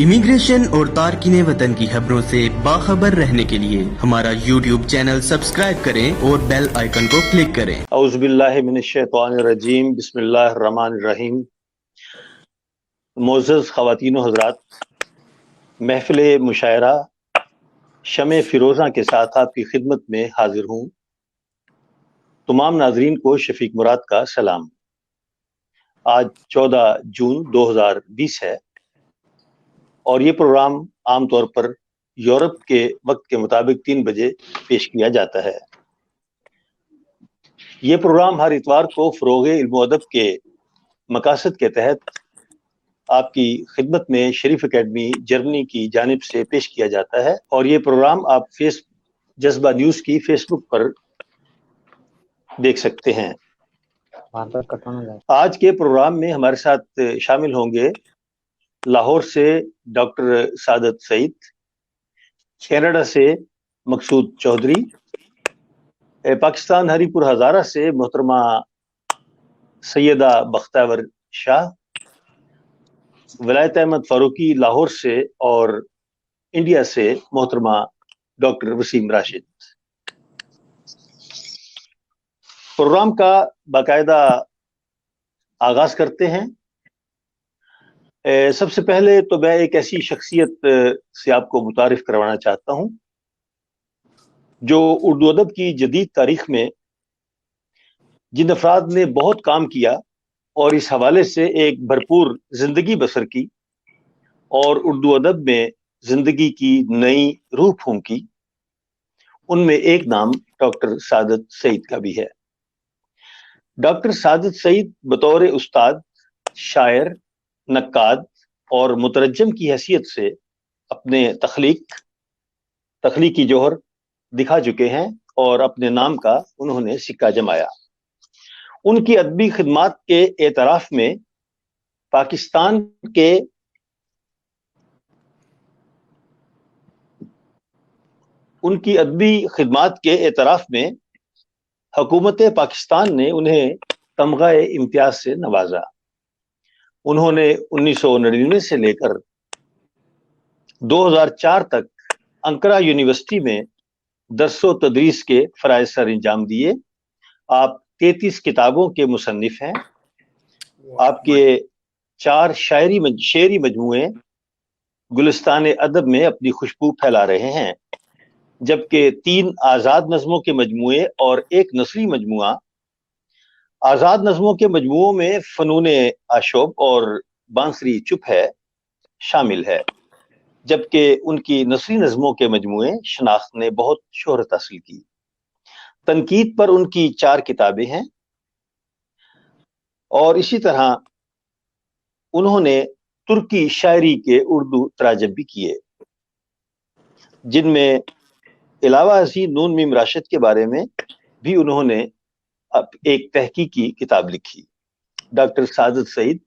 Immigration और तारकीन वतन की खबरों से बाखबर रहने के लिए हमारा YouTube चैनल सब्सक्राइब करें और बेल आइकन को क्लिक करें। औज़ु बिल्लाहि मिनश्शैतानिर्रजीम, बिस्मिल्लाहिर्रहमानिर्रहीम। मोअज़्ज़ज़ ख़वातीन व हज़रात, महफ़िल मुशायरा शमे फ़िरोज़ा के साथ आपकी खिदमत में हाजिर हूँ। तमाम नाज़रीन को शफ़ीक मुराद का सलाम। आज 14 जून 2020 है और ये प्रोग्राम आमतौर पर यूरोप के वक्त के मुताबिक 3 बजे पेश किया जाता है। ये प्रोग्राम हर इतवार को फ़रोग़ इल्म व अदब के मकासद के तहत आपकी खिदमत में शरीफ एकेडमी जर्मनी की जानिब से पेश किया जाता है और ये प्रोग्राम आप जज्बा न्यूज़ की फेसबुक पर देख सकते हैं। आज के प्रोग्राम में हमारे साथ शामिल होंगे लाहौर से डॉक्टर सादत सईद, कनाडा से मकसूद चौधरी, पाकिस्तान हरीपुर हज़ारा से मोहतरमा सैयदा बख्तावर शाह, वलायत अहमद फारूकी लाहौर से और इंडिया से मोहतरमा डॉक्टर वसीम राशिद। प्रोग्राम का बाकायदा आगाज करते हैं। सबसे पहले तो मैं एक ऐसी शख्सियत से आपको मुतारिफ करवाना चाहता हूं जो उर्दू अदब की जदीद तारीख में जिन अफराद ने बहुत काम किया और इस हवाले से एक भरपूर जिंदगी बसर की और उर्दू अदब में जिंदगी की नई रूह फूंकी, उनमें एक नाम डॉक्टर सादत सईद का भी है। डॉक्टर सादत सईद बतौर उस्ताद, शायर, नक्काद और मुतरज्जम की हैसियत से अपने तख्लीकी जौहर दिखा चुके हैं और अपने नाम का उन्होंने सिक्का जमाया। उनकी अदबी खिदमात के एतराफ में पाकिस्तान के हुकूमत पाकिस्तान ने उन्हें तमग़ा इम्तियाज से नवाजा। उन्होंने 1999 से लेकर 2004 तक अंकारा यूनिवर्सिटी में दर्स व तदरीस के फ़राइज़ सर अंजाम दिए। आप 33 किताबों के मुसन्निफ हैं। आपके 4 शेरी मजमूए गुलिस्तान अदब में अपनी खुशबू फैला रहे हैं, जबकि 3 आज़ाद नज़मों के मजमूए और एक नस्री मजमुआ। आज़ाद नज़मों के मजमुओं में फ़नून आशोब और बांसरी चुप है शामिल है, जबकि उनकी नस्री नज़मों के मजमुए शनाख्त ने बहुत शोहरत हासिल की। तनकीद पर उनकी 4 किताबें हैं और इसी तरह उन्होंने तुर्की शायरी के उर्दू तराजम भी किए, जिनमें इलावा असी नून मीम राशिद के बारे में भी उन्होंने एक तहकीकी किताब लिखी। डॉक्टर सादत सईद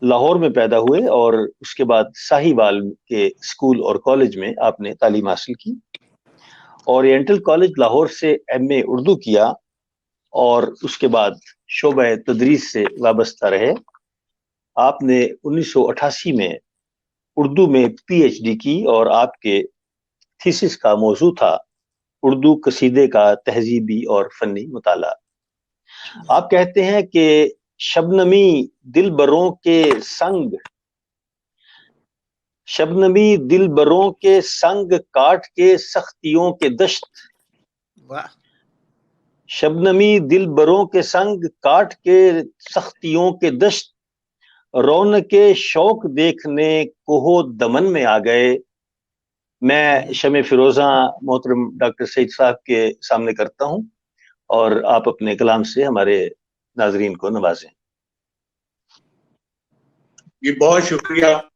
लाहौर में पैदा हुए और उसके बाद साहिवाल के स्कूल और कॉलेज में आपने तालीम हासिल की। ओरिएंटल कॉलेज लाहौर से एमए उर्दू किया और उसके बाद शोबा तदरीस से वाबस्ता रहे। आपने 1988 में उर्दू में पीएचडी की और आपके थीसिस का मौजू था उर्दू कसीदे का तहजीबी और फनी मुताला। आप कहते हैं कि शबनमी दिलबरों के संग काट के सख्तियों के दश्त, शबनमी दिलबरों के संग काट के सख्तियों के दश्त, रौनके शौक देखने कोहो दमन में आ गए। मैं शमे फिरोजा मोहतरम डॉक्टर सईद साहब के सामने करता हूं और आप अपने कलाम से हमारे नाजरीन को नवाजें। ये बहुत शुक्रिया।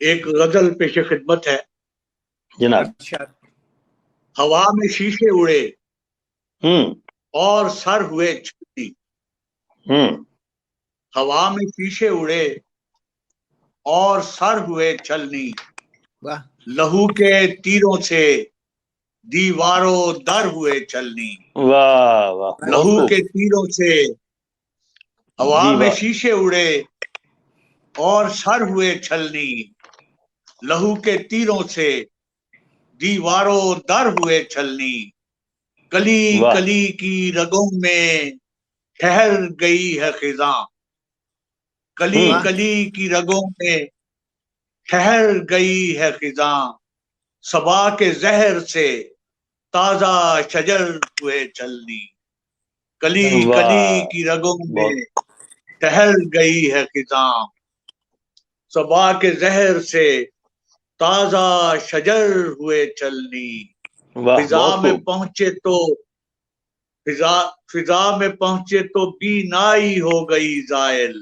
एक गजल पेश खिदमत है जनाब। हवा में शीशे उड़े और सर हुए छलनी, हवा में शीशे उड़े और सर हुए छलनी, लहू के तीरों से दीवारों दर हुए चलनी। वाह वाह। लहू के तीरों से हवा में शीशे उड़े और सर हुए छलनी, लहू के तीरों से दीवारों दर हुए छलनी, कली वाह कली की रगों में ठहर गई है खिजां, कली हम्म कली की रगों में ठहर गई है खिजां, सबा के जहर से ताजा शजर हुए छलनी, कली कली वाह की रगों बहुत में ठहर गई है खिजां, सबा के जहर से ताजा शजर हुए चलनी, वाह फिजा बहुत में खूब पहुंचे तो फिजा फिजा में पहुंचे तो बीनाई हो गई जायल,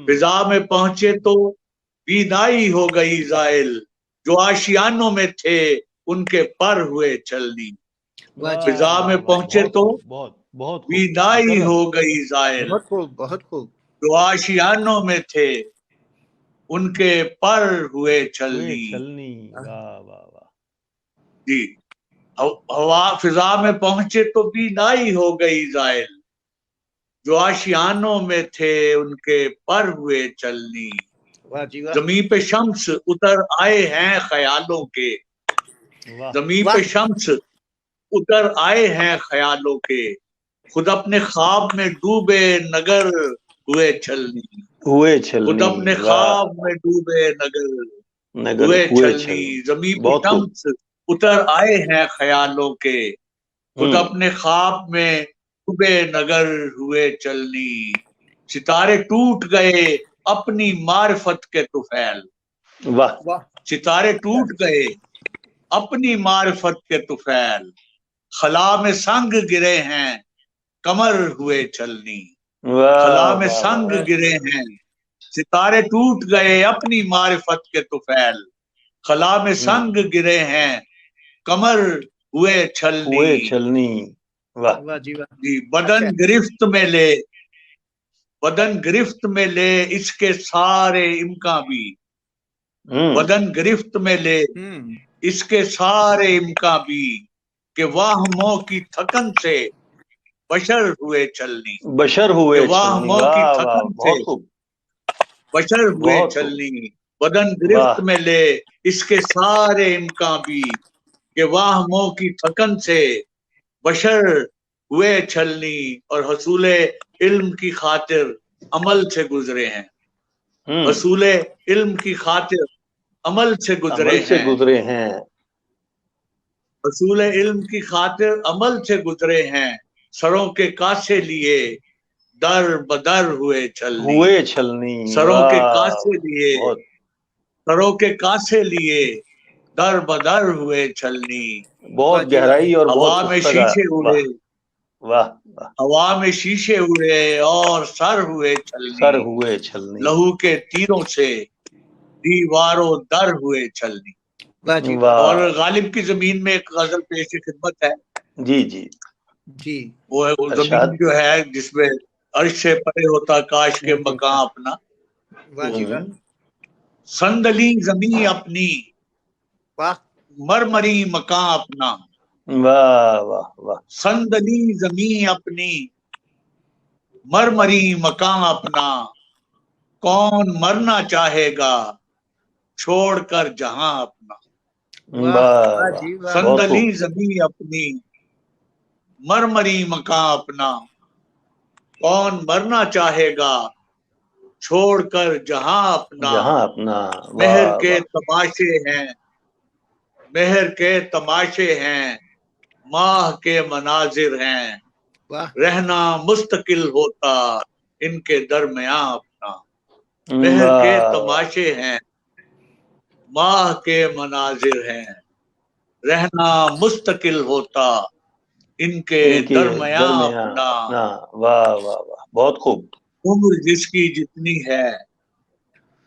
फिजा में पहुंचे तो बीनाई हो गई जायल, जो आशियानों में थे उनके पर हुए चलनी, वाह फिजा वाह में वाह, पहुंचे बहुत तो खूब, बहुत खूब, बीनाई मुकर्रम, हो गई जायल, बहुत खूब, बहुत खूब। जो आशियानों में थे उनके पर हुए हुए चलनी। छलनी, वाह वाह वाह। जी, हवा फिजा में पहुंचे तो बीनाई हो गई जायल, जो आशियानों में थे उनके पर हुए चलनी, वाह जी वाह, जमीन पे शम्स उतर आए हैं ख्यालों के, वाह जमीन वाह, पे शम्स उतर आए हैं ख्यालों के, खुद अपने ख्वाब में डूबे नगर हुए छलनी, हुए खुद छलनी अपने वाह ख्वाब में डूबे नगर नगर हुए हुए छलनी, छलनी जमीन पे बहुत खूब शम्स उतर आए हैं ख्यालों के, खुद अपने ख्वाब में डूबे नगर हुए चलनी, सितारे टूट गए अपनी मारिफत के तुफैल, वाह वाह सितारे टूट गए अपनी मारिफत के तुफैल, खला में संग गिरे हैं कमर हुए चलनी, वाह खला में वाह संग वाह गिरे हैं, सितारे टूट गए अपनी मारिफत के तुफैल, खला में संग गिरे हैं कमर हुए छलनी, हुए छलनी वाह वाह जी वाह। जी, बदन गिरफ्त में ले, बदन गिरफ्त में ले इसके सारे इम्का भी, बदन गिरफ्त में ले इसके सारे इम्का भी, कि वाहमों की थकन से बशर हुए चलनी, बशर कि हुए छलनी वाहमों की वाह वाह थकन से बहुत खूब बशर हुए बहुत खूब चलनी, बदन वाह गिरफ्त में ले इसके सारे इम्का भी, कि वाहमों की थकन से बशर हुए छलनी, और हसूले इल्म की खातिर अमल से गुजरे हैं, हसूले इल्म की खातिर अमल से गुजरे अमल से हैं, गुजरे हैं हसूले इल्म की खातिर अमल से गुजरे हैं, सरों के कासे लिए दर बदर हुए छलनी, हुए छलनी सरों के वाह कासे लिए बहुत सरों के कासे लिए दर बदर हुए छलनी, बहुत जी वाह, गहराई और बहुत हवा में पुस्तक शीशे उड़े, वाह वाह वाह हवा में शीशे उड़े और सर हुए सर छलनी, हुए छलनी लहू के तीरों से दीवारों दर हुए छलनी। वाह जी वाह, वाह और गालिब की जमीन में एक गजल पेश खिदमत है, जी जी जी वो है वो अरशाद जमीन जो है जिसमें अर्श से परे होता काश के मकान अपना, वाह जी वाह, संदली जमी अपनी वाह मरमरी मकान अपना, वाह वाह वाह संदली जमी अपनी मरमरी मकान अपना, कौन मरना चाहेगा छोड़कर जहां अपना, वाह वाह वाह वाह जी वाह, बहुत संदली खूब जमी अपनी मरमरी मकान अपना, कौन मरना चाहेगा छोड़कर जहां अपना, जहां अपना मेहर वाह के वाह तमाशे हैं, मेहर के तमाशे हैं, माह के मनाजिर हैं, वाह रहना मुस्तकिल होता इनके दरमियां अपना, मेहर के वाह तमाशे हैं, माह के मनाजिर हैं, रहना मुस्तकिल होता इनके इनके दरमियां दरमियान अपना, अपना वाह वाह वाह बहुत खूब उम्र जिसकी जितनी है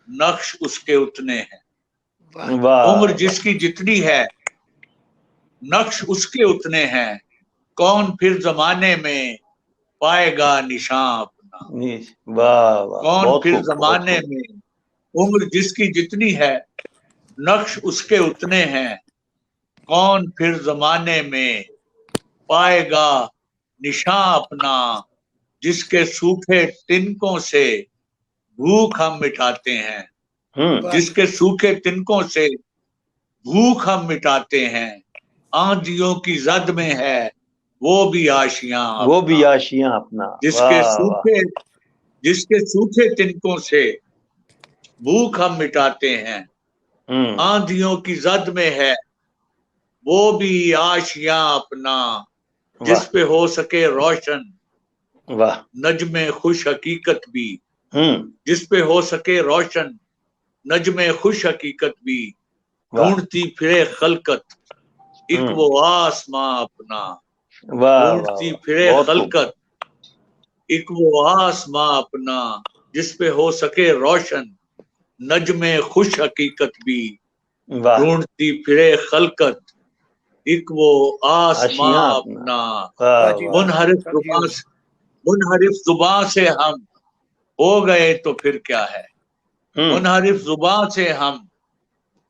नक्श उसके उतने हैं, वाह वाह उम्र वाह जिसकी जितनी है नक्श उसके उतने हैं, कौन फिर जमाने में पाएगा निशान अपना, वाह वाह कौन बहुत फिर खूब बहुत जमाने खूब में उम्र जिसकी जितनी है नक्श उसके उतने हैं, कौन फिर जमाने में पाएगा निशान अपना, जिसके सूखे तिनकों से भूख हम मिटाते हैं, हम्म, जिसके सूखे तिनकों से भूख हम मिटाते हैं, आंधियों की जद में है वो भी आशियां वो भी अपना। आशियां अपना। जिसके वाह वाह, सूखे तिनकों से भूख हम मिटाते हैं, आंधियों की जद में है वो भी आशियां अपना। जिस वाह पे हो सके रोशन वाह, नजमे खुश हकीकत भी, हम्म, जिस पे हो सके रोशन नजमे खुश हकीकत भी, वाह ढूंढती फिरे खलकत एक वो आसमां अपना। वाह वाह ढूंढती वाह, फिरे बहुत खूब। खलकत एक वो आसमां अपना, जिस पे हो सके रोशन नजमे खुश हकीकत भी, वाह, ढूंढती फिरे खलकत एक वो आसमां आशियां अपना। अपना। वाह वाह जी वाह, वाह, मुनहरिफ समझियो। जुबान से हम हो गए तो फिर क्या है, मुनहरिफ जुबान से हम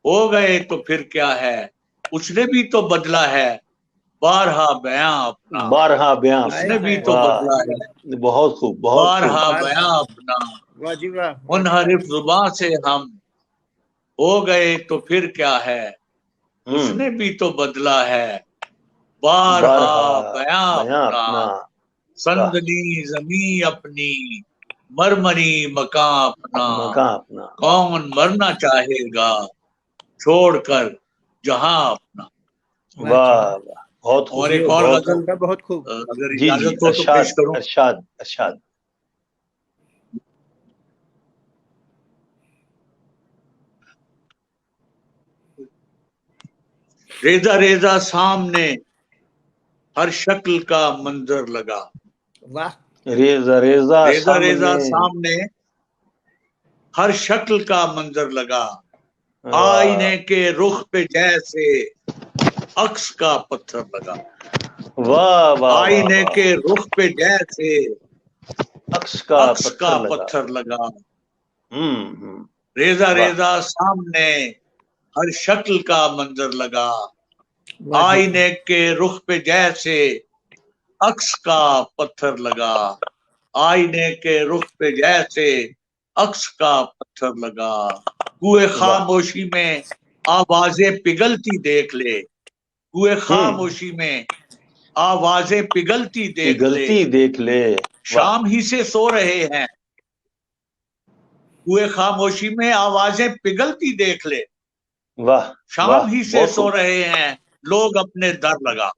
हो गए तो फिर क्या है, उसने भी तो बदला है बारहा बयां अपना। बारहा बयां हाय उसने अपना। भी हाय, तो वाह, बदला है बहुत खूब, बहुत खूब। बारहा वाह बयां अपना। वाह जी वाह, वाह जी वाह। मुनहरिफ जुबान से हम हो गए तो फिर क्या है, उसने भी तो बदला है बारहा बारहा बयां बयां अपना। अपना। वाह, संदनी जमी अपनी मरमरी मकां अपना। मकान अपना। कौन मरना चाहेगा छोड़कर जहां अपना। वाह जी वाह वाह, वाह, बहुत खूब, और एक जियो और बहुत जियो, खूब। गजल बहुत खूब। अगर जी जी, इजाजत हो तो पेश अरशाद करूं। अरशाद अरशाद। रेजा रेजा सामने हर शक्ल का मंजर लगा। वाह रेजा रेजा रेजा रेजा सामने। सामने हर शक्ल का मंजर लगा, वाह आईने के रुख पे जैसे अक्स का पत्थर लगा। वाह वाह वाह आईने वाह, के रुख पे जैसे अक्स का अक्स का पत्थर लगा। पत्थर लगा। हम्म, रेजा वाह रेजा सामने हर शक्ल का मंजर लगा, वाह जी वाह, आईने के रुख पे जैसे अक्स का पत्थर लगा। आईने के रुख पे जैसे अक्स का पत्थर लगा। कुए वाह। खामोशी में आवाजें पिघलती देख ले, कुए खामोशी में आवाजें पिघलती देख ले, गलती देख ले। वाह शाम ही से सो रहे हैं। कुए खामोशी में आवाजें पिघलती देख ले, वाह वाह, शाम ही से बहुत सो खूब। रहे हैं लोग अपने दर लगा।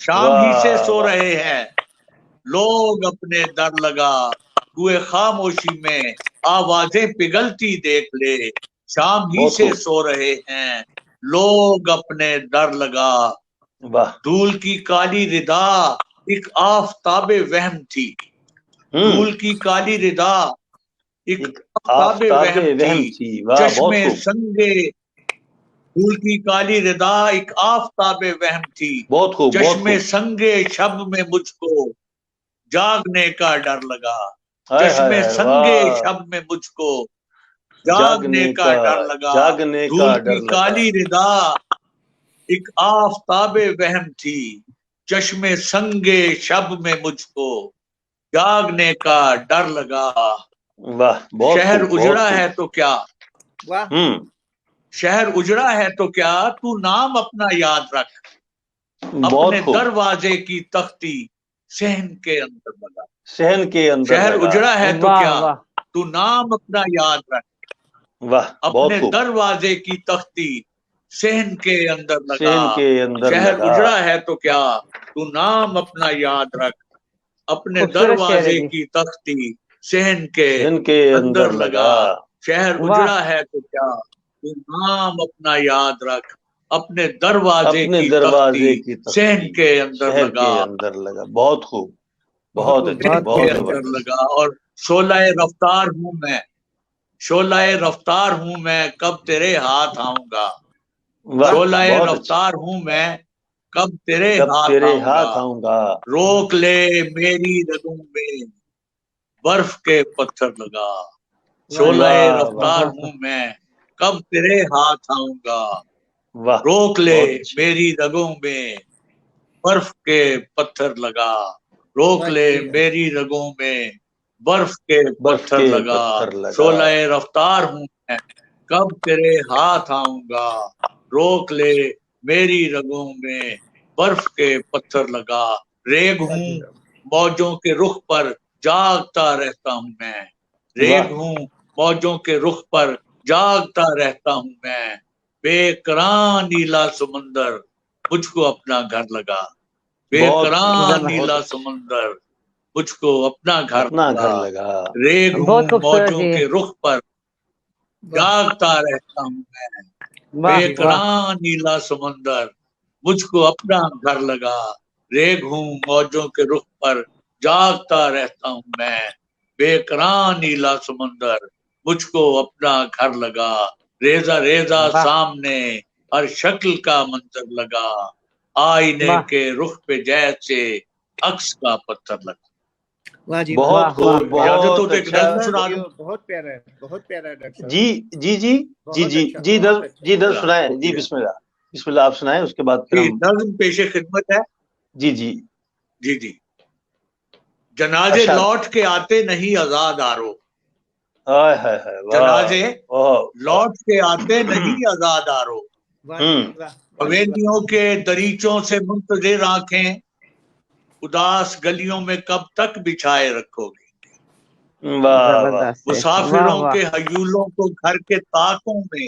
शाम ही से वाह सो वाह, रहे हैं लोग अपने दर लगा। कुए खामोशी में आवाजें पिघलती देख ले, शाम ही बहुत से खूब। सो रहे हैं लोग अपने दर लगा। वाह। धूल की काली रिदा एक आफताबे वहम थी, धूल की काली रिदा एक एक आफताबे आफताबे वहम थी। वहम थी। वाह, बहुत चश्मे खूब, संगे धूल की काली रिदा एक आफताबे वहम थी। बहुत खूब, बहुत चश्मे खूब। संगे शब में मुझको जागने का डर लगा। हाय हाय चश्मे हाय, संगे वाह। शब में मुझको जागने जागने का का, डर लगा। जागने का धूल डर की लगा। काली रिदा एक आफताबे वहम थी, चश्मे संगे शब में मुझको जागने का डर लगा। वाह, बहुत शहर खूब, बहुत उजड़ा खूब। है तो क्या, वाह शहर उजड़ा है तो क्या, तू नाम अपना याद रख, बहुत अपने खूब। दरवाजे की तख्ती सहन के अंदर लगा। सहन के अंदर शहर लगा। उजड़ा है तो वाह क्या, वाह, तू नाम अपना याद रख, वाह, बहुत अपने खूब। दरवाजे की तख्ती सहन के अंदर लगा। सहन के अंदर शहर लगा। उजड़ा है तो क्या, तू नाम अपना याद रख, अपने खूबसूरत शेर है दरवाजे जी। की तख्ती सहन के सहन के अंदर अंदर लगा। लगा। शहर वाह उजड़ा है तो क्या, तू नाम अपना याद रख, अपने दरवाजे अपने की तख्ती दरवाजे की सहन तख्ती के अंदर शहर लगा। के अंदर लगा। बहुत खूब, बहुत बहुत खूब, अच्छी, सहन बहुत के बहुत खूब। अंदर जबरदस्त। लगा। और शोलाए रफ्तार हूं मैं, शोलाए रफ्तार हूं मैं, कब तेरे हाथ आऊंगा। वाह, शोलाए बहुत अच्छी। रफ्तार हूं मैं, कब तेरे कब हाथ तेरे आऊंगा। हाथ आऊंगा। रोक ले मेरी रगों में बर्फ के पत्थर लगा। वाह जी शोलाए वाह वाह रफ्तार हूं मैं, कब तेरे हाथ आऊंगा। वाह, रोक ले बहुत अच्छी। मेरी रगों में बर्फ के पत्थर लगा। रोक वाह ले जी वाह, मेरी रगों में बर्फ के पत्थर लगा, शोला रफ्तार हूँ मैं, कब तेरे हाथ आऊंगा, रोक ले मेरी रगों में, बर्फ के पत्थर लगा। रेग हूँ मौजों के रुख पर, जागता रहता हूँ मैं, रेग हूँ मौजों के रुख पर, जागता रहता हूँ मैं, बेकरार नीला समंदर मुझको अपना घर लगा, बेकरार नीला समंदर मुझको अपना घर लगा। रेग हूँ मौजों के रुख पर, जागता रहता हूँ मैं, बेकरार नीला समंदर मुझको अपना घर लगा। रेग हूँ मौजों के रुख पर, जागता रहता हूँ मैं, बेकरार नीला समंदर मुझको अपना घर लगा। रेजा रेजा सामने हर शक्ल का मंजर लगा, आईने के रुख पे जैसे अक्स का पत्थर लगा। वाह जी, बहुत खूब, बहुत अच्छा। बहुत प्यारा है, बहुत प्यारा है। जी जी जी जी जी जी नज़्म सुनाए जी, बिस्मिल्लाह बिस्मिल्लाह आप सुनाए, उसके बाद फिर हम नज़्म पेशे खिदमत है। जी जी जी जी। जनाजे लौट के आते नहीं आजादारो, जनाजे लौट के आते नहीं आजादारो, हवेलियों के दरीचों से मुंतज़िर आंखें, उदास गलियों में कब तक बिछाए रखोगे, मुसाफिरों के हयूलों को घर के ताकों में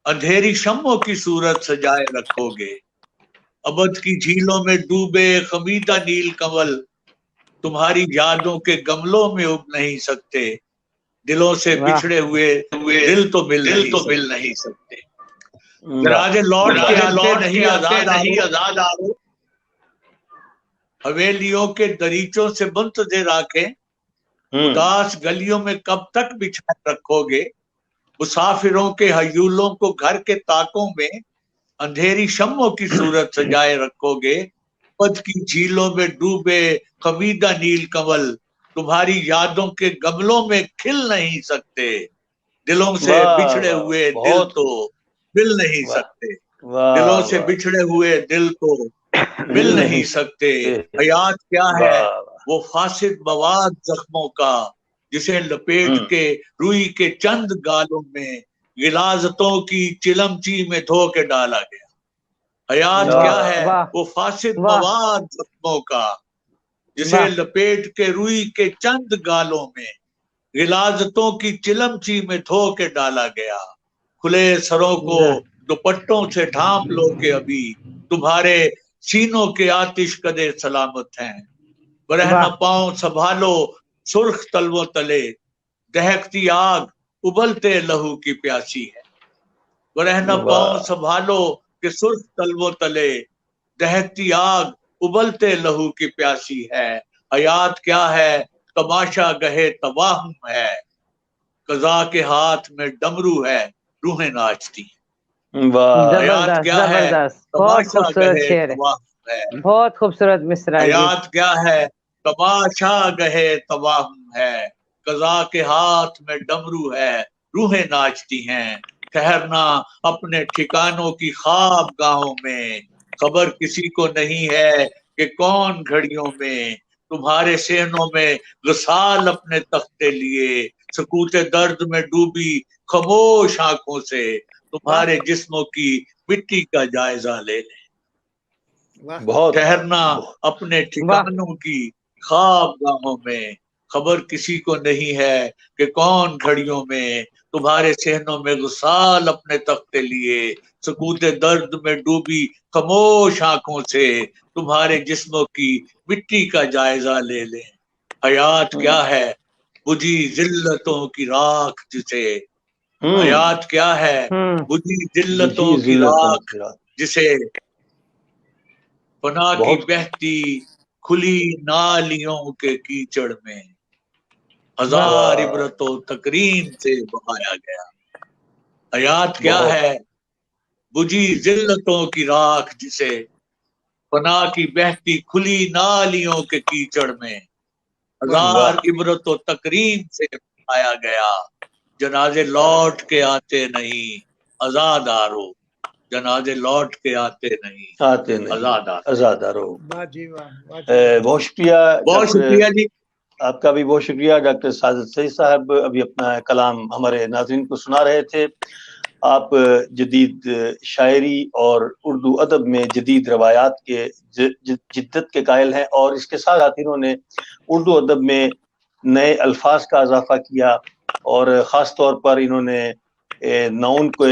अंधेरी शम्मों की सूरत सजाए रखोगे, अबद की झीलों में डूबे खमीदा नील कमल तुम्हारी यादों के गमलों में उग नहीं सकते, दिलों से बिछड़े हुए दिल तो मिल नहीं सकते। जनाजे लौट के आते नहीं आजादारो, हवेलियों के दरीचों से मुंतज़िर आंखें, उदास गलियों में कब तक बिछाए रखोगे, मुसाफिरों के हयूलों को घर के ताकों में अंधेरी शम्मों की सूरत सजाए रखोगे, पद की झीलों में डूबे खमीदा नील कमल तुम्हारी यादों के गमलों में खिल नहीं सकते, दिलों से बिछड़े हुए दिल तो मिल नहीं सकते, दिलों से बिछड़े हुए दिल तो मिल नहीं सकते। हयात क्या है वो फासिद मवाद जख्मों का, जिसे लपेट के रुई के चंद गालों में गिलाजतों की चिलमची में धो के डाला गया। हयात क्या है वो फासिद मवाद जख्मों का, जिसे लपेट के रुई के चंद गालों में गिलाजतों की चिलमची में धो के डाला गया। खुले सरों को दुपट्टों से ढांप लो के अभी तुम्हारे सीनों के आतिश कदे सलामत हैं, बरह न पाओ संभालो सुर्ख तलवों तले, दहकती आग उबलते लहू की प्यासी है, बरह न पाओ संभालो कि सुर्ख तलवों तले, दहकती आग उबलते लहू की प्यासी है। हयात क्या है तमाशा गहे तबाहम है, कज़ा के हाथ में डमरू है रूहें नाचती है। हयात क्या है तमाशा गहे तबाहम है, बहुत खूबसूरत मिसरा। हयात क्या है तमाशा गहे तबाहम है, कज़ा के हाथ में डमरू है रूहें नाचती हैं। ठहरना अपने ठिकानों की ख्वाब गाहों में, खबर किसी को नहीं है कि कौन घड़ियों में तुम्हारे सेहनों में गसाल अपने तख्ते लिए, सकूते दर्द में डूबी खामोश आंखों से तुम्हारे जिस्मों की मिट्टी का जायजा ले ले। ठहरना अपने ठिकानों की ख्वाब गाहों में, खबर किसी को नहीं है कि कौन घड़ियों में तुम्हारे सहनों में गुसाल अपने तख्ते लिए, सकूते दर्द में डूबी खामोश आंखों से तुम्हारे जिस्मों की मिट्टी का जायजा ले लें। हयात क्या है बुझी जिल्लतों की राख जिसे, हयात क्या है बुझी जिल्लतों की राख जिसे, फना की बहती खुली नालियों के कीचड़ में हजार इबरतों तकरीम से बहाया गया। हयात क्या है बुझी जिल्लतों की राख जिसे, फना की बहती खुली नालियों के कीचड़ में हजार इबरतों तकरीम से बहाया गया। जनाजे लौट के आते नहीं आजादारो, जनाजे लौट के आते नहीं आजादारो। बहुत शुक्रिया जी। آپ کا بھی بہت شکریہ ڈاکٹر ساجد سعید صاحب، ابھی اپنا کلام ہمارے ناظرین کو سنا رہے تھے۔ آپ جدید شاعری اور اردو ادب میں جدید روایات کے جدت کے قائل ہیں، اور اس کے ساتھ ساتھ انہوں نے اردو ادب میں نئے الفاظ کا اضافہ کیا، اور خاص طور پر انہوں نے نون کو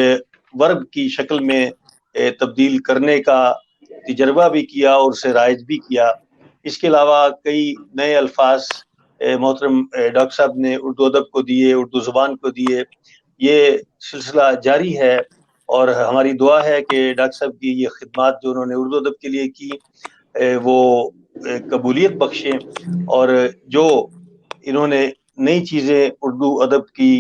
ورب کی شکل میں تبدیل کرنے کا تجربہ بھی کیا اور اسے رائج بھی کیا۔ اس کے علاوہ کئی نئے الفاظ محترم ڈاکٹر صاحب نے اردو ادب کو دیے، اردو زبان کو دیے۔ یہ سلسلہ جاری ہے، اور ہماری دعا ہے کہ ڈاکٹر صاحب کی یہ خدمات جو انہوں نے اردو ادب کے لیے کی وہ قبولیت بخشیں، اور جو انہوں نے نئی چیزیں اردو ادب کی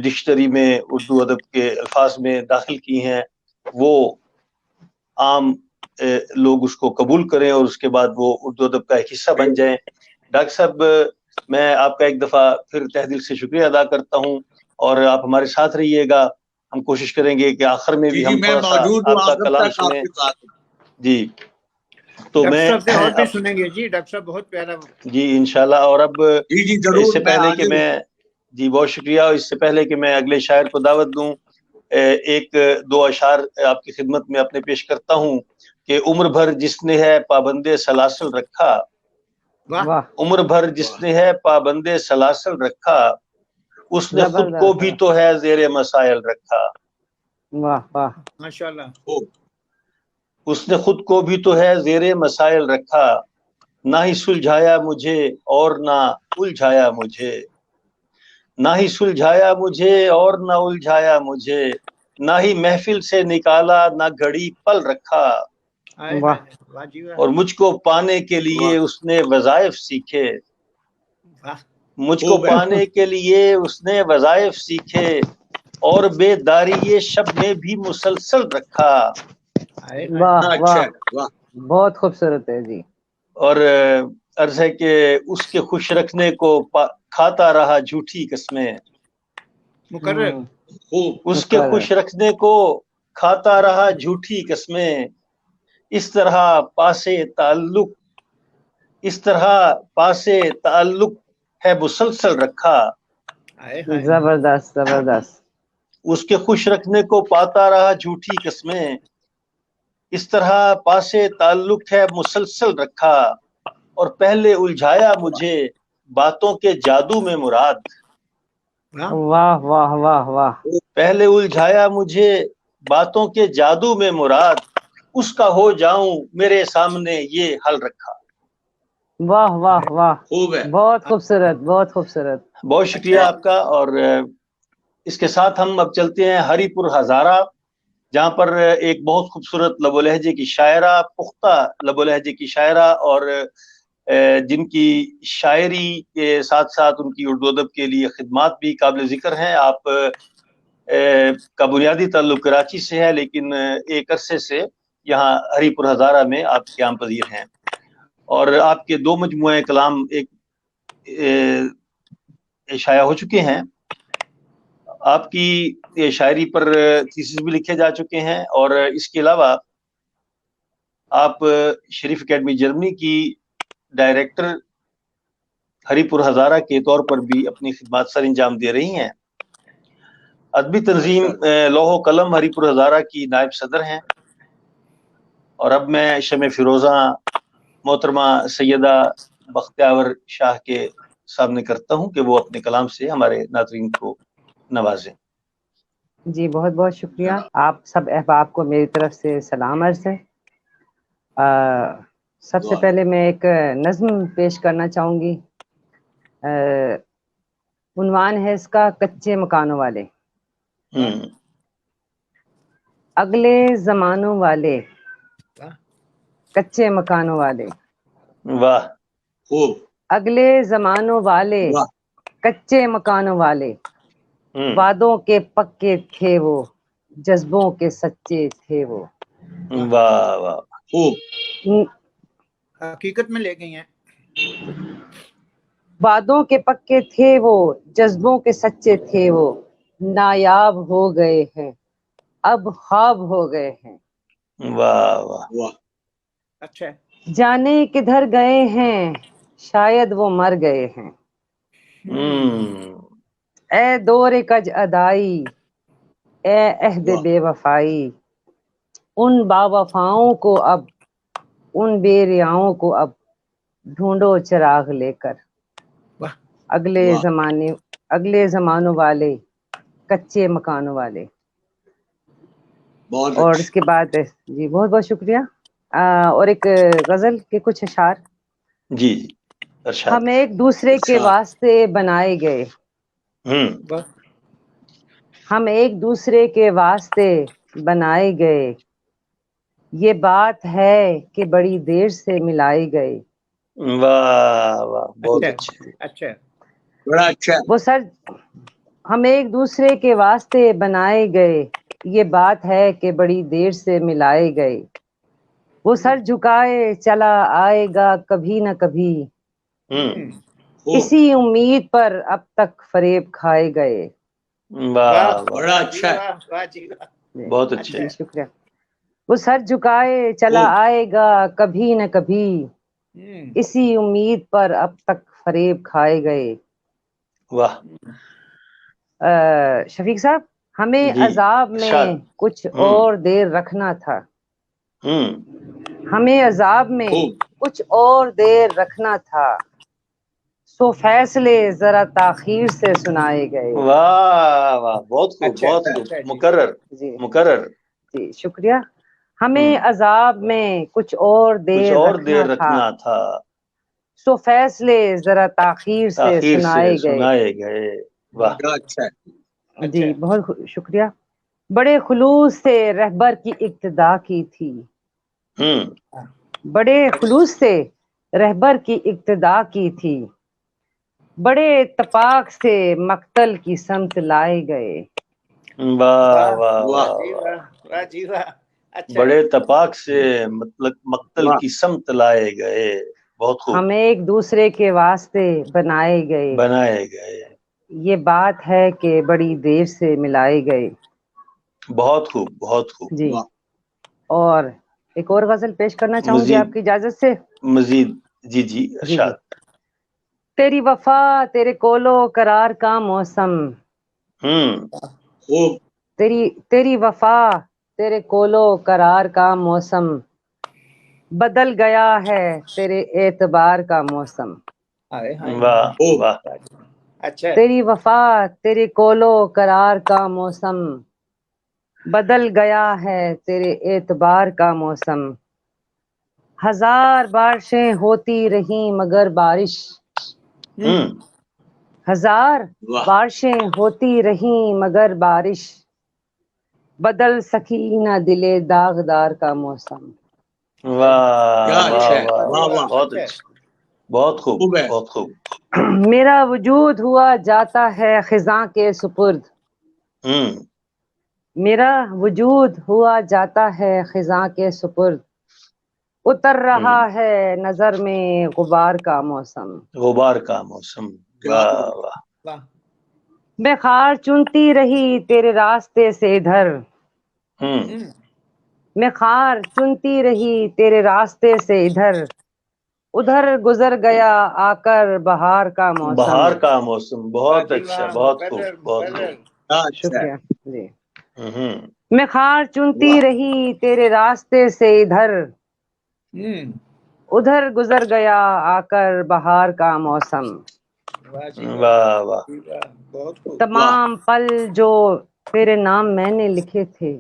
ڈکشنری میں اردو ادب کے الفاظ میں داخل کی ہیں وہ عام لوگ اس کو قبول کریں، اور اس کے بعد وہ اردو ادب کا ایک حصہ بن جائیں۔ ڈاکٹر صاحب میں آپ کا ایک دفعہ پھر تہ دل سے شکریہ ادا کرتا ہوں، اور آپ ہمارے ساتھ رہیے گا۔ ہم کوشش کریں گے کہ آخر میں بھی ہم میں تھوڑا سا موجود ہوں آپ کا آخر کلام تک آپ سنیں۔ کے ساتھ۔ جی تو ڈاکٹر میں صاحب سے اور بھی سنیں گے جی، ڈاکٹر صاحب بہت پیارا۔ جی انشاءاللہ۔ اور اب جی اس ضرور، سے میں پہلے کہ حاضر میں ہوں۔ جی بہت شکریہ، اور اس سے پہلے کہ میں اگلے شاعر کو دعوت دوں، ایک دو اشعار آپ کی خدمت میں اپنے پیش کرتا ہوں کہ عمر بھر جس نے ہے پابندے سلاسل رکھا، واہ، عمر بھر جس نے ہے پابندے سلاسل رکھا، اس نے خود کو بھی تو ہے زیر مسائل رکھا۔ واہ واہ، ماشاءاللہ۔ اس نے خود کو بھی تو ہے زیر مسائل رکھا، نہ ہی سلجھایا مجھے اور نہ الجھایا مجھے، نہ ہی سلجھایا مجھے اور نہ الجھایا مجھے، نہ ہی محفل سے نکالا نہ گھڑی پل رکھا، واہ، واہ جی واہ، اور مجھ کو پانے کے لیے اس نے وظائف سیکھے، واہ، مجھ کو پانے کے لیے اس نے وظائف سیکھے، اور بے داری شب میں بھی مسلسل رکھا۔ واہ اچھا، واہ، واہ، بہت خوبصورت ہے جی۔ اور عرض ہے کہ اس کے خوش رکھنے کو کھاتا رہا جھوٹی قسمیں، مقرر، خوب، اس کے خوش رکھنے کو کھاتا رہا جھوٹی قسمیں، اس طرح پاسے تعلق، اس طرح پاسے تعلق ہے مسلسل رکھا، زبردست زبردست، اس کے خوش رکھنے کو پاتا رہا جھوٹی قسمیں، اس طرح پاسے تعلق ہے مسلسل رکھا، اور پہلے الجھایا مجھے باتوں کے جادو میں مراد، واہ واہ واہ واہ، پہلے الجھایا مجھے باتوں کے جادو میں مراد، اس کا ہو جاؤں میرے سامنے یہ حل رکھا۔ واہ واہ واہ، خوب ہے۔ بہت خوبصورت بہت خوبصورت۔ بہت شکریہ آپ کا۔ اور اس کے ساتھ ہم اب چلتے ہیں ہری پور ہزارہ، جہاں پر ایک بہت خوبصورت لب و لہجے کی شاعرہ، پختہ لب و لہجے کی شاعرہ، اور جن کی شاعری کے ساتھ ساتھ ان کی اردو ادب کے لیے خدمات بھی قابل ذکر ہیں۔ آپ کا بنیادی تعلق کراچی سے ہے، لیکن ایک عرصے سے یہاں ہری پور ہزارہ میں آپ قیام پذیر ہیں، اور آپ کے دو مجموعہ کلام ایک شائع ہو چکے ہیں۔ آپ کی شاعری پر تھیسس بھی لکھے جا چکے ہیں، اور اس کے علاوہ آپ شریف اکیڈمی جرمنی کی ڈائریکٹر ہری پور ہزارہ کے طور پر بھی اپنی خدمات سر انجام دے رہی ہیں۔ ادبی تنظیم لوح و قلم ہری پور ہزارہ کی نائب صدر ہیں، اور اب میں شمع فیروزہ محترمہ سیدہ بختیاور شاہ کے سامنے کرتا ہوں کہ وہ اپنے کلام سے ہمارے ناظرین کو نوازیں۔ جی بہت بہت شکریہ، آپ سب احباب کو میری طرف سے سلام عرض ہے۔ سب سے پہلے میں ایک نظم پیش کرنا چاہوں گی، عنوان ہے اس کا کچے مکانوں والے۔ اگلے زمانوں والے، کچے مکانوں والے، واہ، خوب، اگلے زمانوں والے، واہ، کچے مکانوں والے، وعدوں کے پکے تھے وہ، جذبوں کے سچے تھے وہ۔ واہ واہ، خوب، حقیقت میں لے گئی ہیں۔ وعدوں کے پکے تھے وہ، جذبوں کے سچے تھے وہ، نایاب ہو گئے ہیں اب خواب ہو گئے ہیں۔ واہ واہ، واہ، اچھا، جانے کدھر گئے ہیں شاید وہ مر گئے ہیں. اے دور کج ادائی، اے عہد واہ بے وفائی، ان باوفاؤں کو اب، ان بے ریاؤں کو اب ڈھونڈو چراغ لے کر. واہ اگلے زمانوں والے، کچے مکانوں والے. بہت اور اچھا. اس کے بعد جی بہت بہت شکریہ. اور ایک غزل کے کچھ اشعار. جی جی ارشاد. ہم ایک دوسرے کے ارشاد. واسطے بنائے گئے، واہ ہم ایک دوسرے کے واسطے بنائے گئے، یہ بات ہے کہ بڑی دیر سے ملائے گئے. واہ واہ بہت اچھا اچھے. اچھا. بڑا اچھا. وہ سر ہم ایک دوسرے کے واسطے بنائے گئے، یہ بات ہے کہ بڑی دیر سے ملائے گئے. وہ سر جھکائے چلا آئے گا کبھی نہ کبھی، خوب. اسی امید پر اب تک فریب کھائے گئے. واہ واہ بڑا اچھا ہے. واہ واہ جی واہ. بہت اچھے. جی شکریہ. وہ سر جھکائے چلا خوب. آئے گا کبھی نہ کبھی، اسی امید پر اب تک فریب کھائے گئے. واہ شفیق صاحب، ہمیں جی عذاب میں ارشاد. کچھ اور دیر رکھنا تھا، ہمیں عذاب میں خوب. کچھ اور دیر رکھنا تھا، سو فیصلے ذرا تاخیر سے سنائے گئے. واہ واہ بہت خوب اچھا بہت خوب. اچھا جی. مکرر جی مکرر. جی شکریہ. ہمیں عذاب میں کچھ اور کچھ دیر اور رکھنا دیر تھا، رکھنا تھا، سو فیصلے ذرا تاخیر سے تاخیر سے سنائے گئے. سنائے گئے. واہ بڑا اچھا ہے. جی اچھا. بہت شکریہ. بڑے خلوص سے رہبر کی اقتدا کی تھی، بڑے خلوص سے رہبر کی اقتدا کی تھی، بڑے اتفاق سے مقتل کی سمت لائے گئے. واہ واہ واہ واہ. جی واہ. واہ واہ جی واہ. اچھا. بڑے تپاک سے مقتل واہ. کی سمت لائے گئے. بہت خوب. ہم ایک دوسرے کے واسطے بنائے گئے، بنائے گئے. یہ بات ہے کہ بڑی دیر سے ملائے گئے. بہت خوب بہت خوب. جی واہ. اور ایک اور غزل پیش کرنا چاہوں گی مزید آپ کی اجازت سے. مزید جی جی جی جی. ارشاد. تیری وفا تیرے کولو قرار کا موسم، خوب. تیری وفا تیرے کولو قرار کا موسم، بدل گیا ہے تیرے اعتبار کا موسم. ہائے ہائے. واہ خوب. واہ. اچھا. تیری وفا تیرے کولو قرار کا موسم، بدل گیا ہے تیرے اعتبار کا موسم. ہزار بارشیں ہوتی رہیں مگر بارش، ہزار واہ. بارشیں ہوتی رہیں مگر بارش، بدل سکی نہ دلے داغدار کا موسم. واہ کیا اچھا واہ ہے. واہ واہ واہ واہ. بہت اچھا. بہت خوب خوب ہے. بہت خوب. میرا وجود ہوا جاتا ہے خزاں کے سپرد، میرا وجود ہوا جاتا ہے خزاں کے سپرد، اتر رہا ہے نظر میں غبار کا موسم. غبار کا موسم. کیا واہ بات. واہ. واہ. میں خار چنتی رہی تیرے راستے سے ادھر، میں خار چنتی رہی تیرے راستے سے ادھر، ادھر گزر گیا آ کر بہار کا موسم. بہار کا موسم. واہ بہت جی اچھا واہ. بہت خوب مقرر بہت مقرر. خوب. کیا اچھا ہے. شکریہ. جی ہوں. میں خار چنتی واہ. رہی تیرے راستے سے ادھر، ادھر گزر گیا آ کر بہار کا موسم. واہ جی واہ. واہ واہ. جی واہ. بہت خوب. تمام پل جو تیرے نام میں نے لکھے تھے،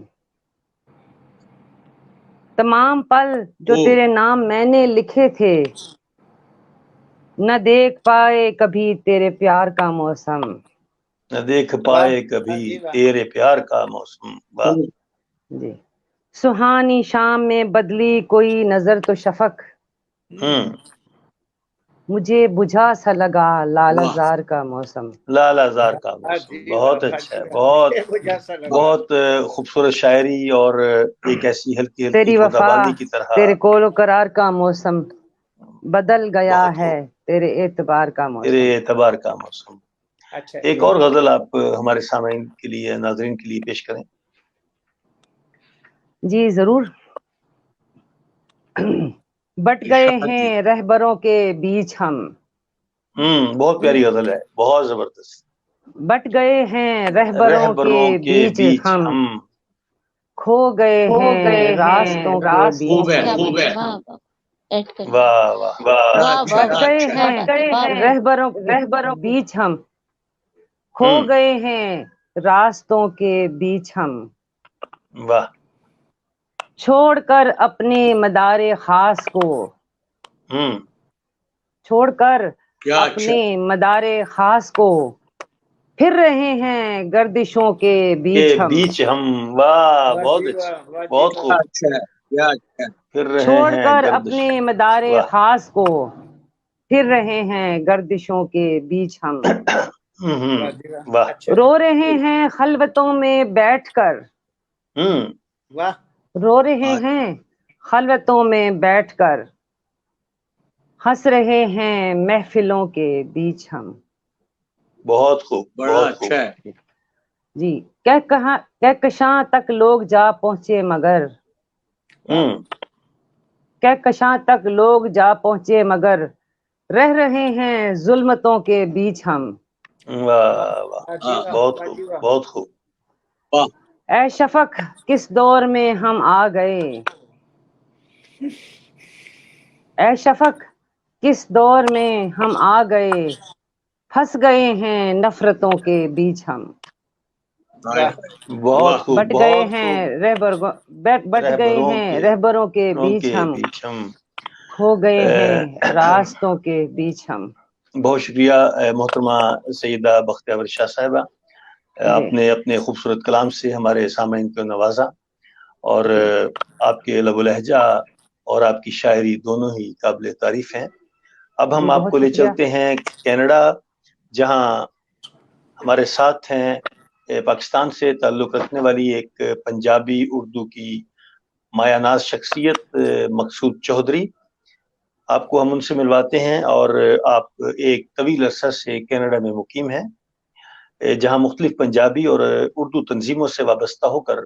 تمام پل جو خوب. تیرے نام میں نے لکھے تھے، نہ دیکھ پائے کبھی تیرے پیار کا موسم. نہ دیکھ واہ پائے واہ کبھی جی واہ. تیرے پیار کا موسم. واہ. خوب. جی سہانی شام میں بدلی کوئی نظر تو شفق، مجھے بجھا سا لگا لالہ واہ. زار کا موسم. لالا زار کا واہ موسم. جی بہت واہ. اچھا ہے. جی واہ. بہت مجھے ایسا لگا. بہت خوبصورت شاعری اور ایک ایسی ہلکی ہلکی تیری خدا وفا بندی کی طرح. تیرے کول و قرار کا موسم، بدل گیا بہت ہے خوب. تیرے اعتبار کا تیرے موسم. اعتبار کا موسم. اچھا. ایک اور غزل آپ ہمارے سامعین کے لیے ناظرین کے لیے پیش کریں. جی ضرور. بٹ گئے ہیں رہبروں کے بیچ ہم. بہت پیاری غزل ہے, بہت زبردست. بٹ گئے ہیں رہبروں کے بیچ ہم, کھو گئے ہیں راستوں کے خوب بیچ ہے ہم. خوب ہے. واہ واہ واہ. بٹ گئے ہیں رہبروں کے بیچ ہم, کھو گئے ہیں راستوں کے بیچ ہم. واہ. چھوڑ کر اپنے مدار خاص کو, چھوڑ کر کیا اچھا. اپنے مدار خاص کو, پھر رہے ہیں گردشوں کے بیچ ہم. واہ بہت اچھا, بہت خوب. اچھا ہے, کیا اچھا ہے. پھر رہے چھوڑ ہیں کر گردش. اپنے مدار واہ. خاص کو, پھر رہے ہیں گردشوں کے بیچ ہم. واہ. رو رہے ہیں خلوتوں میں بیٹھ کر, واہ. رو رہے ہیں خلوتوں میں بیٹھ کر, ہنس رہے ہیں محفلوں کے بیچ ہم. بہت خوب, بڑا بہت خوب. اچھا ہے. جی. کہکشاں تک لوگ جا پہنچے مگر, کہکشاں تک لوگ جا پہنچے مگر, رہ رہے ہیں ظلمتوں کے بیچ ہم. واہ واہ, بہت خوب, بہت خوب. واہ. اے شفق کس دور میں ہم آ گئے, اے شفق کس دور میں ہم آ گئے, پھنس گئے ہیں نفرتوں کے بیچ ہم. بہت خوب, بٹ گئے بہت ہیں خوب. بٹ گئے ہیں رہبروں کے بیچ ہم, کھو گئے ہیں راستوں کے بیچ ہم. بہت شکریہ محترمہ سیدہ بختیور شاہ صاحبہ, آپ نے اپنے خوبصورت کلام سے ہمارے سامعین کو نوازا, اور آپ کے لب و لہجہ اور آپ کی شاعری دونوں ہی قابل تعریف ہیں. اب ہم آپ کو لے چلتے ہیں کینیڈا, جہاں ہمارے ساتھ ہیں پاکستان سے تعلق رکھنے والی ایک پنجابی اردو کی مایہ ناز شخصیت مقصود چودھری. آپ کو ہم ان سے ملواتے ہیں, اور آپ ایک طویل عرصہ سے کینیڈا میں مقیم ہیں, جہاں مختلف پنجابی اور اردو تنظیموں سے وابستہ ہو کر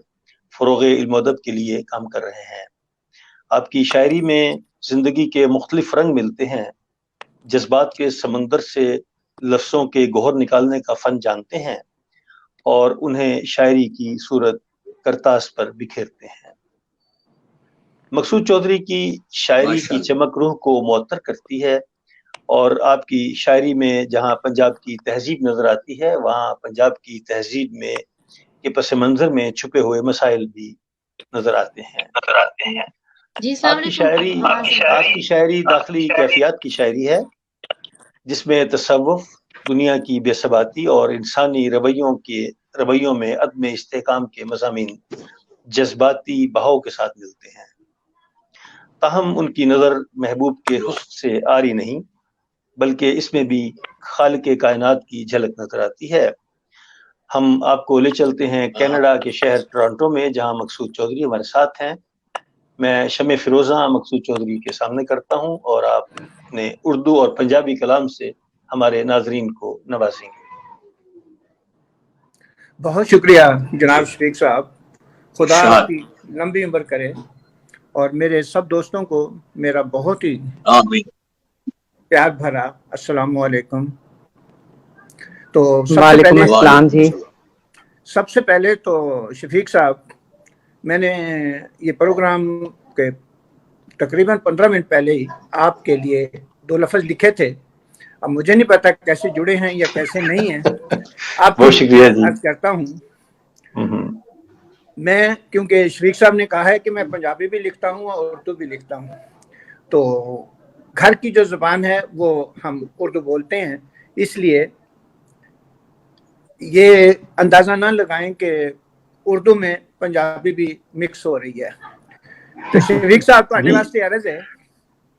فروغ علم و ادب کے لیے کام کر رہے ہیں. آپ کی شاعری میں زندگی کے مختلف رنگ ملتے ہیں, جذبات کے سمندر سے لفظوں کے گوہر نکالنے کا فن جانتے ہیں, اور انہیں شاعری کی صورت کرتاس پر بکھیرتے ہیں. مقصود چودھری کی شاعری کی چمک روح کو معطر کرتی ہے, اور آپ کی شاعری میں جہاں پنجاب کی تہذیب نظر آتی ہے, وہاں پنجاب کی تہذیب میں کے پس منظر میں چھپے ہوئے مسائل بھی نظر آتے ہیں. جی آپ کی شاعری داخلی کیفیات کی شاعری ہے, جس میں تصوف, دنیا کی بے ثباتی اور انسانی رویوں میں عدم استحکام کے مضامین جذباتی بہاؤ کے ساتھ ملتے ہیں. تاہم ان کی نظر محبوب کے حسن سے آری نہیں, بلکہ اس میں بھی خالق کائنات کی جھلک نظر آتی ہے. ہم آپ کو لے چلتے ہیں کینیڈا کے شہر ٹورانٹو میں, جہاں مقصود چودھری ہمارے ساتھ ہیں. میں شمع فیروزہ مقصود چودھری کے سامنے کرتا ہوں, اور آپ نے اردو اور پنجابی کلام سے ہمارے ناظرین کو نوازیں گے. بہت شکریہ جناب شفیق صاحب, خدا آپ کی لمبی عمر کرے, اور میرے سب دوستوں کو میرا بہت ہی پیار بھرا السلام علیکم. تو وعلیکم السلام جی. سب سے پہلے تو شفیق صاحب, میں نے یہ پروگرام کے تقریباً 15 منٹ پہلے ہی آپ کے لیے 2 لفظ لکھے تھے. اب مجھے نہیں پتا کیسے جڑے ہیں یا کیسے نہیں ہیں, آپ کو عرض کرتا ہوں. میں کیونکہ شفیق صاحب نے کہا ہے کہ میں پنجابی بھی لکھتا ہوں اور اردو بھی لکھتا ہوں, تو گھر کی جو زبان ہے وہ ہم اردو بولتے ہیں, اس لیے یہ اندازہ نہ لگائیں کہ اردو میں پنجابی بھی مکس ہو رہی ہے. تو شفیق صاحب تھوڑے واسطے عرض ہے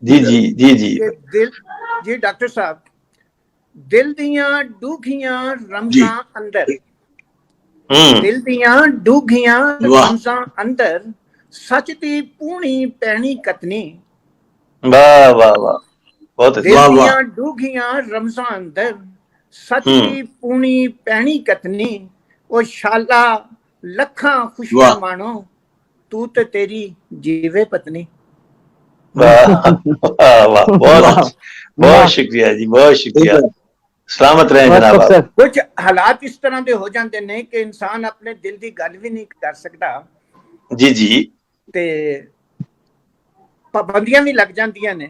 جی ڈاکٹر صاحب, دل دیاں ڈوگھیاں رمزاں اندر, دل دیاں ڈوگھیاں رمزاں اندر, سچ دی پونی پینی کتنی. واہ واہ واہ, بہت دل دیاں ڈوگھیاں رمزاں اندر, سچ دی پونی پینی کتنی. او شالا لکھاں خوشیاں مانو, تو تے تیری جیوے پتنی. वाह वाह वाह, बहुत वाह, अच्छा, बहुत शुक्रिया जी, बहुत शुक्रिया। सलामत रहें बहुत जनाब आप। खूबसूरत। कुछ हालात इस तरह के हो जाते ने कि इंसान अपने दिल की गल भी नहीं कर सकता जी जी। ते पाबंदियां भी लग जांदियां ने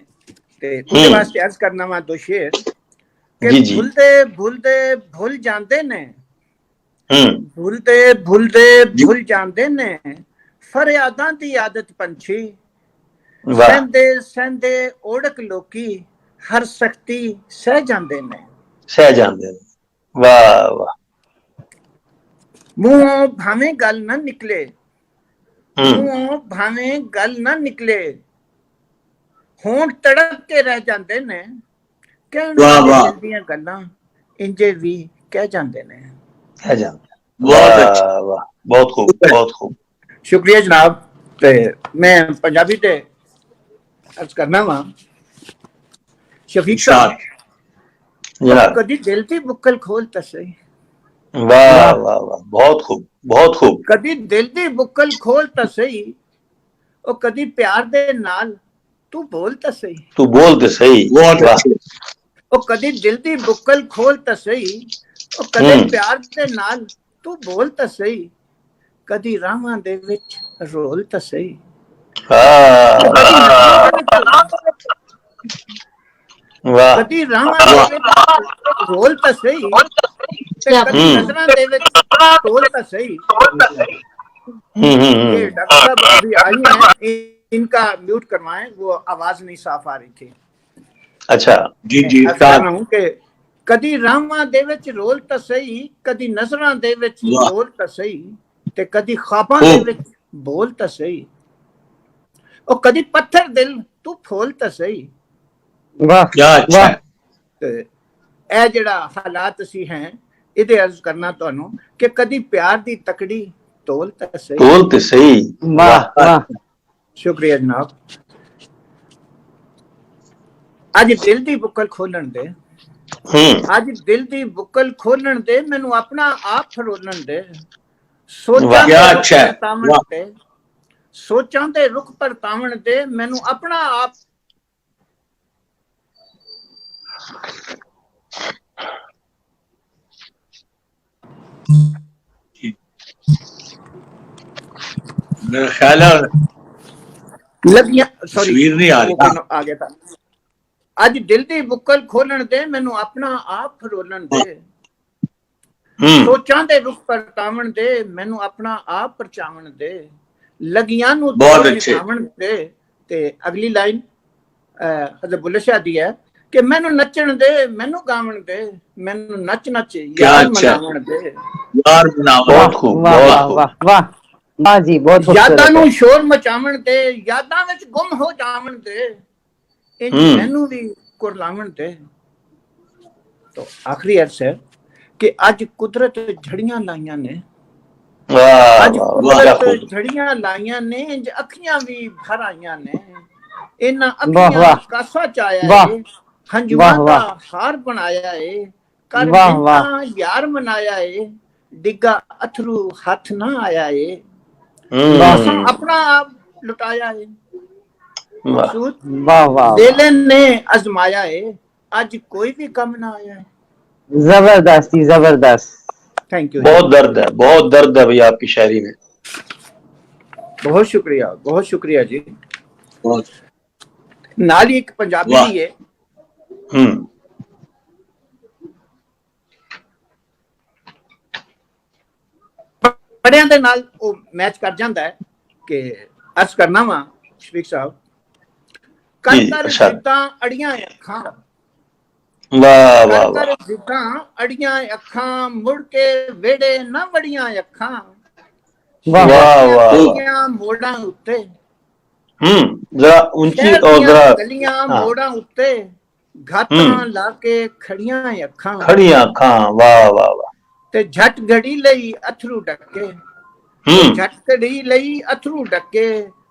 ते उहदे वास्ते अर्ज करना वा दो शेर कि जी जी। भूलते भूलते भूल जाते ने, हम्म। भूलते भूलते भूल जाते ने फरियादां दी आदत पंछी, वाह, सहंदे सहंदे ओढ़क लोकी हर सख्ती सह जाते ने। सहजान दे, वाह वाह। मुंहों भावें गल ना निकले, हम्म। मुंहों भावें गल ना निकले होंठ तड़प के रह जाते ने, कहण वाह वाले वाह, दिल दियां गल्लां इंजे भी कह जाते ने। सहजान, बहुत अच्छा। वाह वाह, बहुत खूब, बहुत खूब। शुक्रिया जनाब। ते मैं पंजाबी ते अर्ज करना वा शफीक साहब, जनाब, कदी दिल दी बुक्कल खोल ता सही, वाह वाह वाह, बहुत खूब, बहुत खूब। कदी दिल दी बुक्कल खोल ता सही, और कदी प्यार दे नाल तू बोल ता सही, तू बोल तो सही, बहुत वाह। अच्छे। और कदी दिल दी बुक्कल खोल ता सही, और कदे प्यार दे नाल तू बोल ता सही, कदी राहां दे विच रोल ता सही, वाह कदी नज़रां दे विच वाह। कदी राहां दे विच रोल ता सही, ते कदी नज़रां दे विच टोल ता सही। ये डॉक्टर साहब अभी आई हैं, इनका म्यूट करवाएं, वो आवाज नहीं साफ आ रही थी। अच्छा जी जी अर्ज कर रहा हूं कि कदी राहां दे विच रोल ता सही, कदी नज़रां दे विच वाह, टोल ता सही, ते कदी ख्वाबां दे खूब, विच बोल ता सही, और कदी पत्थर दिल तू फोल ता सही। वाह क्या अच्छा वाह है। ते ਇਹ ਜਿਹੜਾ ਹਾਲਾਤ ਅਸੀਂ ਹੈ ਇਹਦੇ अर्ज करना ਤੁਹਾਨੂੰ कि कदी प्यार दी तकड़ी तोल ता सही। बोल तो सही, वाह वाह। वाह शुक्रिया जनाब। ਅੱਜ ਦਿਲ ਦੀ ਬੁੱਕਲ ਖੋਲਣ ਦੇ, ਅੱਜ ਦਿਲ ਦੀ ਬੁੱਕਲ ਖੋਲਣ ਦੇ, ਮੈਨੂੰ ਆਪਣਾ ਆਪ ਫਰੋਲਣ ਦੇ, ਸੋਚਾਂ क्या ਦੇ ਰੁਖ अच्छा है। ਪਰਤਾਵਣ वाह, ਦੇ, ਸੋਚਾਂ ਦੇ ਰੁਖ ਪਰਤਾਵਣ ਦੇ, ਮੈਨੂੰ ਆਪਣਾ ਆਪ मेरा ख्याल है ਲੱਗੀਆਂ ਸੌਰੀ तस्वीर नहीं आ रही। ਆ ਗਿਆ ਤਾਂ ਅੱਜ ਦਿਲ ਦੀ ਬੁੱਕਲ ਖੋਲਣ ਦੇ, ਮੈਨੂੰ ਆਪਣਾ ਆਪ ਫਰੋਲਣ ਦੇ, ਸੋਚਾਂ ਦੇ ਰੁਖ ਪਰਤਾਵਣ ਦੇ, ਮੈਨੂੰ ਆਪਣਾ ਆਪ ਪਰਚਾਵਣ ਦੇ, ਲਗੀਆਂ ਨੂੰ बहुत ਤੋੜ अच्छे। ਨਿਭਾਵਣ ਦੇ। ਤੇ ਅਗਲੀ ਲਾਈਨ ਹਜ਼ਰਤ ਬੁੱਲੇ ਸ਼ਾਹ ਦੀ ਹੈ ਕਿ ਮੈਨੂੰ ਨੱਚਣ ਦੇ, ਮੈਨੂੰ ਗਾਵਣ ਦੇ, ਮੈਨੂੰ ਨੱਚ ਨੱਚ ਯਾਰ अच्छा है। ਮਨਾਵਣ ਦੇ। यार बनाओ। बहुत खूब, वाह बहुत वाह खूब। वाह वाह वाह जी, बहुत ਯਾਦਾਂ खूबसूरत है। ਨੂੰ ਸ਼ੋਰ ਮਚਾਵਣ ਦੇ, ਯਾਦਾਂ ਵਿੱਚ ਗੁੰਮ ਹੋ ਜਾਵਣ ਦੇ, ਇੰਜ ਮੈਨੂੰ ਵੀ ਕੁਰਲਾਵਣ ਦੇ। तो आखिरी अर्ज है कि अज कुदरत झड़ियां लाइया ने, वाह अज वाह वाह, क्या कुदरत खूब। झड़ियां लाइया ने, इंज अखियां भी भर आईया ने, इन्हां वाह अखियां वाह कासा चाया वाह है, हंजुआं वाह दा वाह हार बनाया है, कर वाह मिन्ना वाह यार मनाया है, डिगा अथरू हथ ना आया है, असां अपना आप लुटाया है, वाह मकसूद वाह वाह दिल ने आजमाया है, अज कोई भी कम ना आया है। जबरदस्त जी, जबरदस्त। थैंक यू, बहुत दर्द है, बहुत दर्द है भैया आपकी शायरी में। बहुत शुक्रिया जी। बहुत नाल ही एक पंजाबी वाह। दी है, पढ़िया दे नाल वो मैच कर जाता है कि अर्ज करना वा शफीक साहब, कर जी, कर अच्छा। जिद्दां अड़ियां अखां, वाह वाह कर वाह, कर जिद्दां अड़ियां अखां, मुड़ के वेड़े ना वड़ियां अखां, वाह वाह शहर दियां वाह वाह। गलियां मोड़ां उत्ते, जरा ऊंची शहर और दियां जरा गलियां हाँ। मोड़ां उत्ते, घातां ला के खड़ियां अखां, खड़ी आंखां, वाह वाह वाह। ते झट घड़ी लई अथरू डके, ते झट घड़ी लई अथरू डके,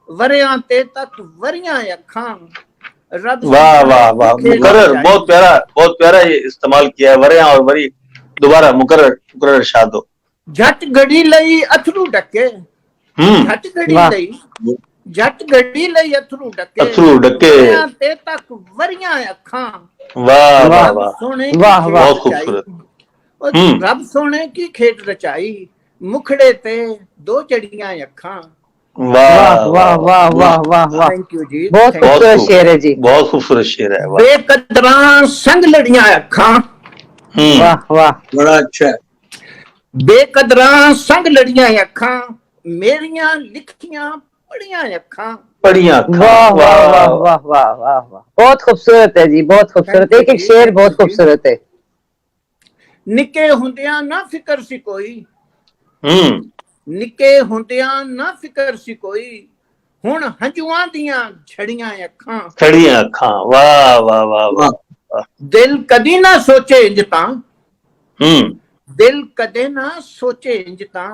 वरियां ते तक वरियां अखां, रब वाह वाह वाह, मुकर्रर, बहुत प्यारा ये इस्तेमाल किया है, वरियां और वरी दोबारा मुकर्रर मुकर्रर इरशाद दो। झट घड़ी लई अथरू डके, झट घड़ी वाह लई जट गड़ी लई अथरू डके अथरू डके ते तक वरियां अखां वाह वाह वाह सोने वाह, वाह। बहुत खूबसूरत रब सोने की खेत रचाई मुखड़े ते दो जड़ियां अखां वाह वाह वाह वाह वाह वाह, थैंक यू जी बहुत thank you। खूबसूरत शेर है जी। बहुत खूबसूरत शेर है। वाह बेकदरां संग लड़ियां अखां वाह वाह बड़ा अच्छा है। बेकदरां संग लड़ियां अखां मेरियां लिखियां पढ़ियां अखां बढ़िया वाह वाह वाह वाह वाह वाह वाह, बहुत खूबसूरत है जी, बहुत खूबसूरत। एक एक शेर बहुत खूबसूरत है। निके हुंदियां ना फिकर सी कोई निके हुंदियां ना फिकर सी कोई हुण हंजुआं दियां झड़ियां अखां खड़ियां अखां वाह वाह वाह वाह दिल कदी ना सोचे इंज तां हम्म दिल कदे ना सोचे इंज तां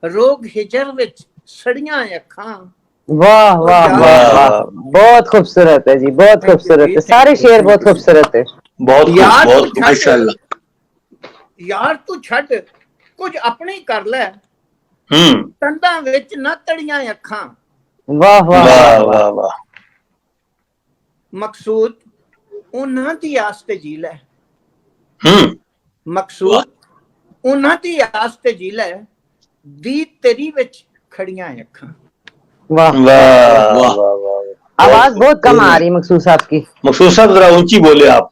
रोग हिजर विच सड़ियां अखां वाह वाह वाह वाह, बहुत खूबसूरत है जी, बहुत खूबसूरत है। सारे शेर बहुत खूबसूरत है। बहुत यार बहुत तू माशाल्लाह यार तू छड़ कुछ अपनी कर ले हम्म तंदां विच ना तड़ियां अखां वाह वाह वाह वाह वाह वाह मकसूद उन्हां दी आस ते जी ले हम्म मकसूद उन्हां दी आस ते जी ले दी तेरी विच खड़ियां अखां वाह वाह वाह। वाह वाह आवाज बहुत कम आ रही मकसूद साहब की, मकसूद साहब जरा ऊंची बोले आप,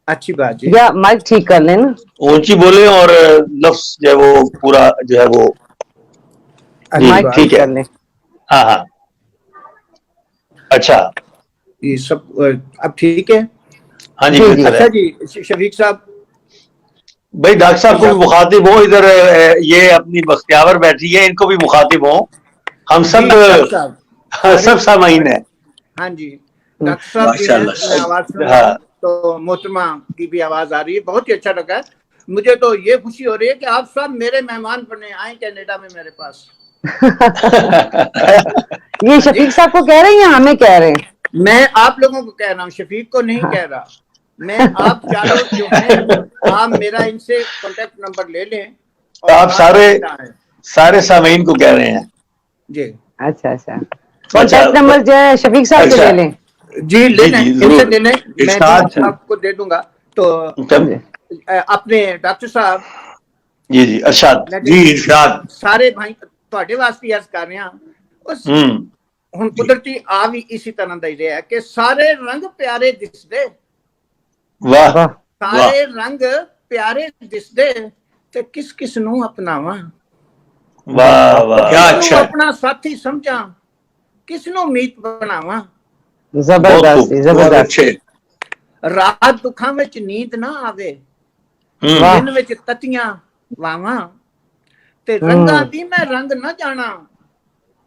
अच्छी बात जी या माइक ठीक कर लेना। ऊंची बोले और लफ्ज जो है वो पूरा जो है वो जी माइक बात। ठीक ठीक है। कर ले। हाँ हाँ अच्छा ये सब अब ठीक है हाँ जी जी, बेहतर अच्छा है। जी शफीक साहब भाई डॉक्टर साहब को भी मुखातिब हो, इधर ये अपनी बख्तियावर बैठी है, इनको भी मुखातिब हो। हम सब जी, डॉक्टर साहब सब सामाइन है। हाँ जी डॉक्टर साहब भी हैं, माशाल्लाह। मैं आवाज सुन रहा हाँ हूँ तो मोहतरमा की भी आवाज आ रही है, बहुत ही अच्छा लगा। मुझे तो ये खुशी हो रही है कि आप सब मेरे मेहमान बने आए कनाडा में मेरे पास। ये शफीक साहब को कह रहे हैं या हमें कह रहे हैं? मैं आप लोगों को कह रहा हूँ, शफीक को नहीं कह रहा। मैं आप चारों जो हैं आप मेरा इनसे कांटेक्ट नंबर ले लें और आप सारे सामाइन को कह रहे हैं जी। अच्छा अच्छा, कॉन्टेक्ट नंबर जो है शफीक साहब से ले लें। जी ले लें, इनसे ले लें, मैं इरशाद। भी आपको दे दूंगा। तो अपने डॉक्टर साहब जी जी अरशाद जी इरशाद ਸਾਰੇ ਭਾਈ ਤੁਹਾਡੇ ਵਾਸਤੇ ਅਰਜ਼ ਕਰ ਰਿਹਾ ਉਸ ਹੁਣ ਕੁਦਰਤੀ ਆ ਵੀ ਇਸੇ ਤਰ੍ਹਾਂ ਦਾ ਹੀ ਰਿਹਾ ਕਿ ਸਾਰੇ ਰੰਗ ਪਿਆਰੇ ਦਿਸਦੇ वाह ਸਾਰੇ ਰੰਗ ਪਿਆਰੇ ਦਿਸਦੇ ਤੇ ਕਿਸ ਕਿਸ ਨੂੰ ਅਪਣਾਵਾਂ वाह वाह क्या ਕਿਸ अच्छा ਨੂੰ है। ਆਪਣਾ ਸਾਥੀ ਸਮਝਾਂ ਕਿਸ ਨੂੰ ਮੀਤ ਬਣਾਵਾਂ जबरदस्त जी, बहुत जबरदस्त। अच्छे। ਰਾਤ ਦੁੱਖਾਂ ਵਿੱਚ ਨੀਂਦ ਨਾ ਆਵੇ वाह ਦਿਨ ਵਿੱਚ ਤਤੀਆਂ ਵਾਵਾਂ ਤੇ ਰੰਗਾਂ ਦੀ ਮੈਂ ਰੰਗ ਨਾ ਜਾਣਾ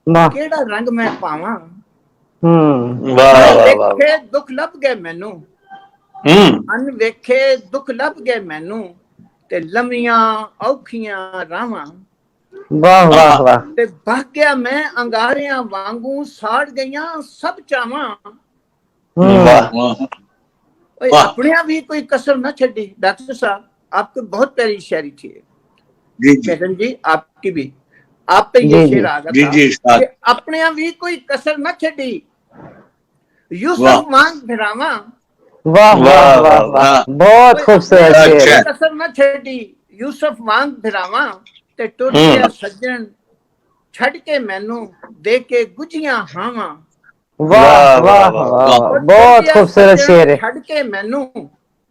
वाह ਕਿਹੜਾ ਰੰਗ ਮੈਂ ਪਾਵਾਂ वाह वाह वाह ਵੇਖੇ ਦੁੱਖ ਲੱਭ ਗਏ ਮੈਨੂੰ ਅਨ ਵੇਖੇ ਦੁੱਖ ਲੱਭ ਗਏ ਮੈਨੂੰ ਤੇ ਲੰਮੀਆਂ ਔਖੀਆਂ ਰਾਵਾਂ वाह वाह वाह ਤੇ ਭਾਗਿਆ ਮੈਂ ਅੰਗਾਰਿਆਂ ਵਾਂਗੂ ਸਾੜ ਗਈਆਂ ਸਭ ਚਾਵਾਂ वाह वाह। ਓਏ वाह। ਆਪਣਿਆਂ ਵੀ ਕੋਈ ਕਸਰ ਨਾ ਛੱਡੀ डॉक्टर साहब आपकी बहुत प्यारी शायरी थी जी जी मैडम जी आपकी भी आप पे ये जी, शेर जी। आ गया जी था जी इरशाद। कि अपने भी कोई कसर न छड़ी वाह। यूसुफ मांग फिरावा वाह वाह वाह वाह, बहुत खूबसूरत बड़ा शेर अच्छा है। है। कसर न छड़ी यूसुफ मांग फिरावा ते टुर गया सज्जन छड़ के मैनू दे के गुजियां हावा वाह वाह वाह, बहुत खूबसूरत शेर है, छड़ के मैनू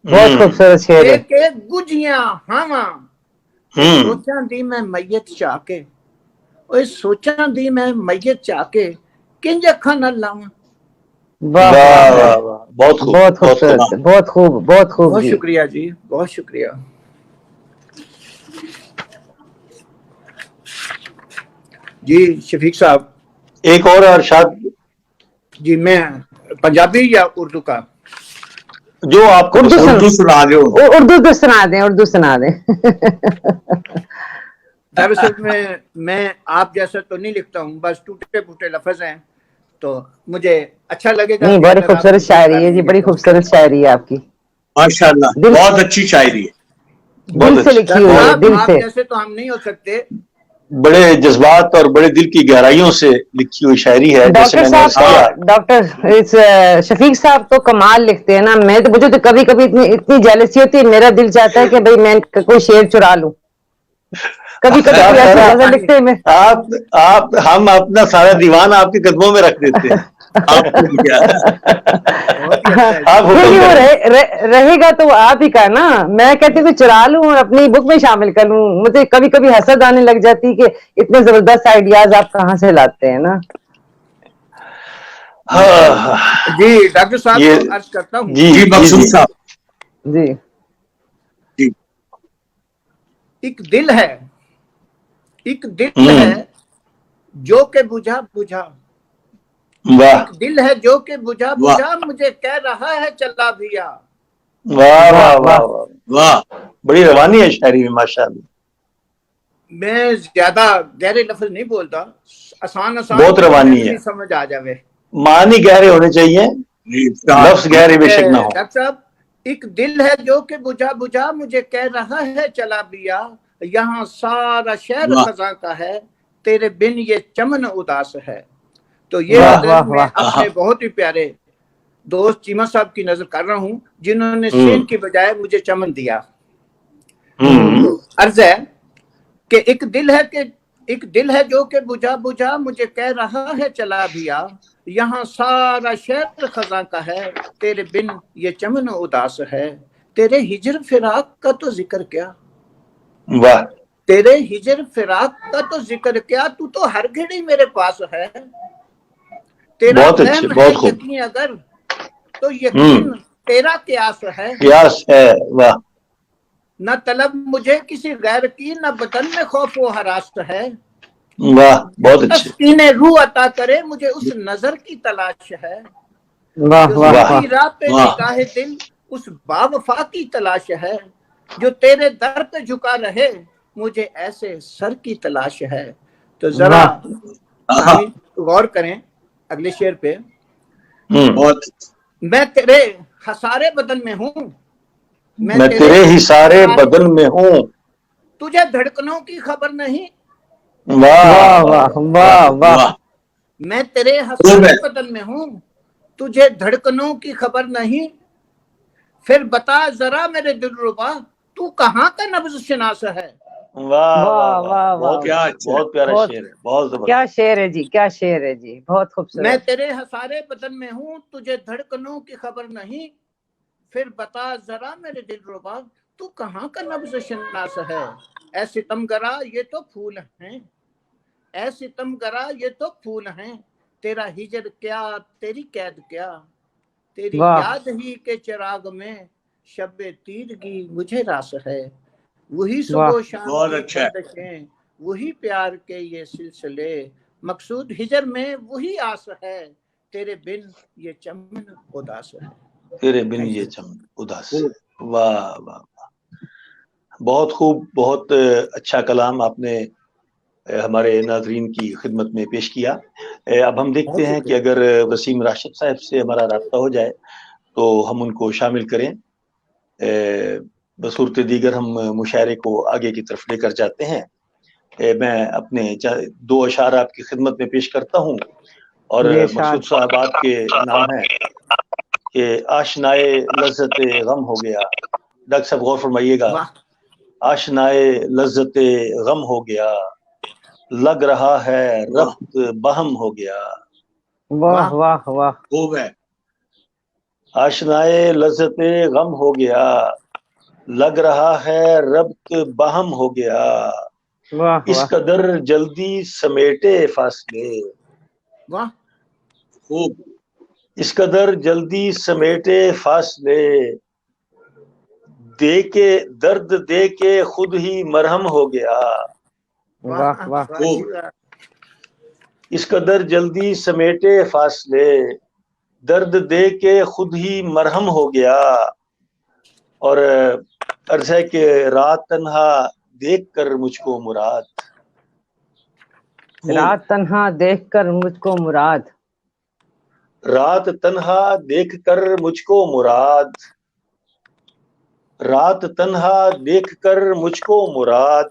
बहुत खूबसूरत शेर दे है। के गुजियां हावा सोचां दी मैं मैयत चाह के ओए सोचां दी मैं मैयत चाह के किंज अखां न लावां वाह वाह वाह वाह वाह, वाह बहुत खूब बहुत खूबसूरत है, बहुत खूब बहुत खूब बहुत जी। शुक्रिया जी, बहुत शुक्रिया जी। शफीक साहब एक और अरशाद जी, मैं पंजाबी या उर्दू का जो आपको उर्दू सुना दो। उर्दू तो सुना दें, उर्दू सुना दें। दरअसल मैं आप जैसा तो नहीं लिखता हूँ, बस टूटे फूटे लफ्ज हैं तो मुझे अच्छा लगेगा। नहीं, बड़ी खूबसूरत शायरी है जी, बड़ी खूबसूरत शायरी है आपकी, माशाल्लाह बहुत अच्छी शायरी है। दिल से लिखी हुई है, दिल आप से। जैसे तो हम नहीं हो सकते, बड़े जज्बात और बड़े दिल की गहराइयों से लिखी हुई शायरी है। जैसे डॉक्टर मैंने साहब किया, डॉक्टर इस शफीक साहब तो कमाल लिखते हैं ना। मैं तो, मुझे तो कभी कभी इतनी जेलसी होती है, मेरा दिल चाहता है कि भाई मैं कोई शेर चुरा लूं। कभी कभी कोई ऐसी गजल लिखते हैं मैं। आप हम अपना सारा दीवान आपके कदमों में रख देते हैं। आपको दिया। बहुत ही अच्छा है। आप नहीं हुक्म नहीं, वो करें। रहेगा तो वो आप ही का ना। मैं कहती हूँ कि चुरा लूं और अपनी बुक में शामिल कर लूं। मुझे कभी कभी हसद आने लग जाती कि इतने जबरदस्त आइडियाज आप कहाँ से लाते हैं ना। हाँ, जी डॉक्टर साहब ये को अर्ज करता हूँ। जी जी जी मकसूद जी साहब। जी जी एक दिल है, एक दिल हम्म, है जो के बुझा बुझा, वाह एक दिल है जो के बुझा वाह बुझा, मुझे कह रहा है चला भैया। वाह वाह वाह वाह वाह वाह, वाह बड़ी रवानी है शायरी में माशाअल्लाह। मैं ज्यादा गहरे लफ्ज नहीं बोलता, आसान आसान बहुत जो रवानी नजमी है, समझ आ जावे। मानी गहरे होने चाहिए, जी इरशाद। लफ्ज गहरे बेशक ना हो। डॉक्टर साहब, एक दिल है जो कि बुझा बुझा, मुझे कह रहा है चला बिया, यहाँ सारा शहर वाह खजा का है, तेरे बिन ये चमन उदास है। तो ये वाह वाह गजल वाह मैं वाह। आहा, अपने बहुत ही प्यारे दोस्त चीमा साहब की नजर कर रहा हूँ, जिन्होंने हम्म सीन की बजाय मुझे चमन दिया। हम्म, तो अर्ज है कि एक दिल है कि एक दिल है जो कि बुझा बुझा, मुझे कह रहा है चला भैया, यहाँ सारा शहर खजा का है, तेरे बिन ये चमन उदास है। तेरे हिजर फिराक का तो जिक्र क्या, वाह तेरे हिजर फिराक का तो जिक्र क्या, तू तो हर घड़ी मेरे पास है। तेरा बहुत अच्छे, वहम है बहुत खूब। यकीन अगर, तो यकीन तेरा क्यास है। क्यास है, वाह न तलब मुझे किसी गैर की, न बदन में खौफ व हरास है। वाह, जो बहुत अच्छे, तस्कीने रूह अता करे, मुझे उस नजर की तलाश है। वाह जो वाह वाह वाह। सीधी राह पे वाह निगाहे दिल, उस बावफा की तलाश है। जो तेरे दर पे झुका रहे, मुझे ऐसे सर की तलाश है। तो जरा वाह आहा, सामीन गौर करें अगले शेर पे। बहुत मैं तेरे हसारे बदन में हूँ, मैं मैं तेरे तेरे ही सारे हसारे, बदन में हूँ। तुझे धड़कनों की खबर नहीं, वाह वाह वाह वाह वाह, वाह वाह। वाह मैं तेरे खूब हसारे है। बदन में हूँ, तुझे धड़कनों की खबर नहीं। फिर बता जरा मेरे दिलरुबा, तू कहाँ का नब्ज शनास है। वाह वाह वाह वाह, वाह वाह। बहुत क्या अच्छा है। बहुत प्यारा बहुत, शेर है, बहुत क्या जबरदस्त। शेर है जी, क्या शेर है जी, बहुत मैं खूबसूरत। तेरे हसारे बदन में हूँ, तुझे धड़कनों की खबर नहीं। फिर बता जरा मेरे दिलरुबा, तू कहाँ का नब्ज शनास है। ऐ सितमगरा ये तो फूल हैं, ऐ सितमगरा ये तो फूल हैं, तेरा हिजर क्या तेरी कैद क्या, तेरी वाह याद ही के चिराग में शब्बे तीरगी मुझे रास है। वही वाह सुबह शाम बहुत की अच्छा है। गर्दिशें, वही प्यार के ये सिलसिले, मकसूद हिजर में वही आस है, तेरे बिन ये चमन उदास है। तेरे बिन थैंक ये यू। चमन उदास है। वाह वाह, बहुत खूब, बहुत अच्छा कलाम आपने हमारे नाजरीन की खिदमत में पेश किया। अब हम देखते बहुत हैं कि शुक्रिया। अगर वसीम राशिद साहब से हमारा राब्ता हो जाए तो हम उनको शामिल करें। बसूरत दीगर हम मुशायरे को आगे की तरफ लेकर जाते हैं। मैं अपने दो अशार आपकी खिदमत में पेश करता हूँ और ये मकसूद शान। साहब आपके नाम है कि आशनाए लज्जत गम हो गया। डॉक्टर साहब गौर फरमाइएगा, वाह आशनाए लज्जत गम हो गया, लग रहा है वाह रब्त बहम हो गया। वाह वाह वाह वाह खूब है। आशनाए लज्जत गम हो गया, लग रहा है रब्त बहम हो गया। वाह इस वाह कदर जल्दी समेटे फासले, वाह खूब इस कदर जल्दी समेटे फासले, दे के दर्द दे के खुद ही मरहम हो गया। वाह वाह वाह वाह जी खूब वाह। इस कदर जल्दी समेटे फासले, दर्द दे के खुद ही मरहम हो गया। और अर्ज है कि रात तन्हा देख कर मुझको मुराद, खूब रात तन्हा देख कर मुझको मुराद, रात तन्हा देख कर मुझको मुराद, रात तन्हा देख कर मुझको मुराद,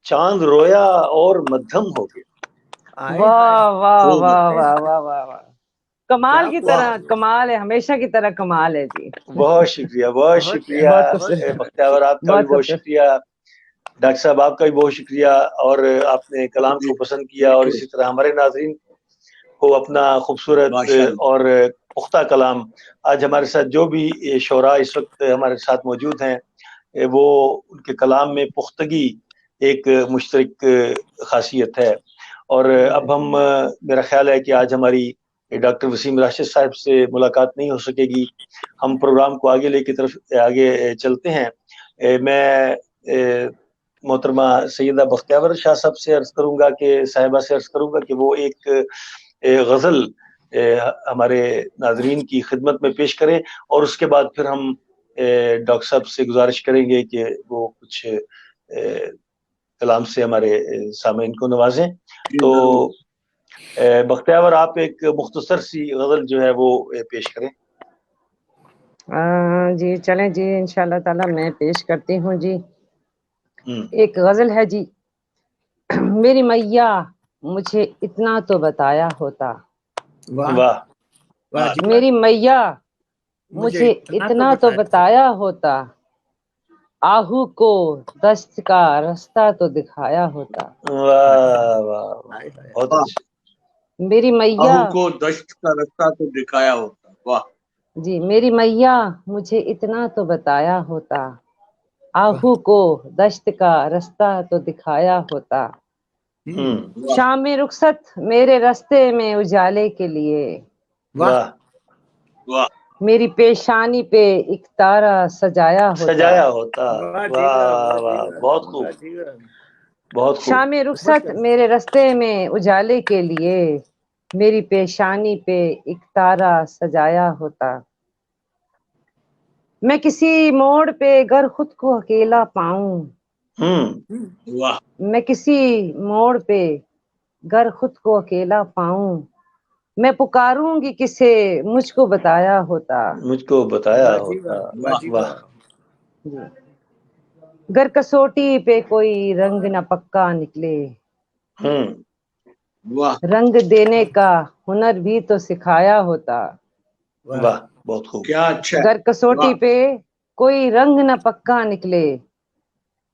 چاند رویا اور مدھم ہو گیا. واہ واہ واہ واہ واہ واہ واہ, کمال کی طرح واہ. کمال ہے, ہمیشہ کی طرح کمال ہے جی. بہت شکریہ, بہت شکریہ بہت خوبصورت, بختیار, آپ کا بھی بہت شکریہ. ڈاکٹر صاحب آپ کا بھی بہت شکریہ, اور آپ نے کلام کو پسند کیا, اور اسی طرح ہمارے ناظرین کو اپنا خوبصورت اور پختہ کلام. آج ہمارے ساتھ جو بھی شعراء اس وقت ہمارے ساتھ موجود ہیں, وہ ان کے کلام میں پختگی ایک مشترک خاصیت ہے. اور اب ہم, میرا خیال ہے کہ آج ہماری ڈاکٹر وسیم راشد صاحب سے ملاقات نہیں ہو سکے گی. ہم پروگرام کو آگے چلتے ہیں. میں محترمہ سیدہ بختیور شاہ صاحب سے عرض کروں گا کہ صاحبہ سے عرض کروں گا کہ وہ ایک غزل ہمارے ناظرین کی خدمت میں پیش کریں, اور اس کے بعد پھر ہم ڈاکٹر صاحب سے گزارش کریں گے کہ وہ کچھ کلام سے ہمارے سامعین کو نوازیں. تو بختیور, آپ ایک مختصر سی غزل جو ہے وہ پیش کریں. جی چلیں جی, انشاءاللہ تعالی میں پیش کرتی ہوں جی. ایک غزل ہے جی. میری میاں مجھے اتنا تو بتایا ہوتا, واہ, میری میاں مجھے اتنا تو بتایا ہوتا, آہو کو دشت کا راستہ تو دکھایا ہوتا. واہ واہ, بہت اچھا. میری میاں آہو کو دشت کا راستہ تو دکھایا ہوتا. واہ جی, میری میاں مجھے اتنا تو بتایا ہوتا, آہو کو دشت کا راستہ تو دکھایا ہوتا. شام رخصت میرے راستے میں اجالے کے لیے, واہ واہ, میری پیشانی پہ ایک تارا سجایا ہوتا. سجایا ہوتا. واہ واہ, بہت خوب, بہت خوب. شام رخصت میرے راستے میں اجالے کے لیے, میری پیشانی پہ ایک تارا سجایا ہوتا. میں کسی موڑ پہ گر خود کو اکیلا پاؤں, واہ, میں کسی موڑ پہ گر خود کو اکیلا پاؤں, میں پکاروں گی کسے مجھ کو بتایا ہوتا. مجھ کو بتایا ہوتا. واہ, گر کسوٹی پہ کوئی رنگ نہ پکا نکلے, واہ, رنگ دینے کا ہنر بھی تو سکھایا ہوتا. واہ, بہت خوب. کیا اچھا ہے. گر کسوٹی پہ کوئی رنگ نہ پکا نکلے,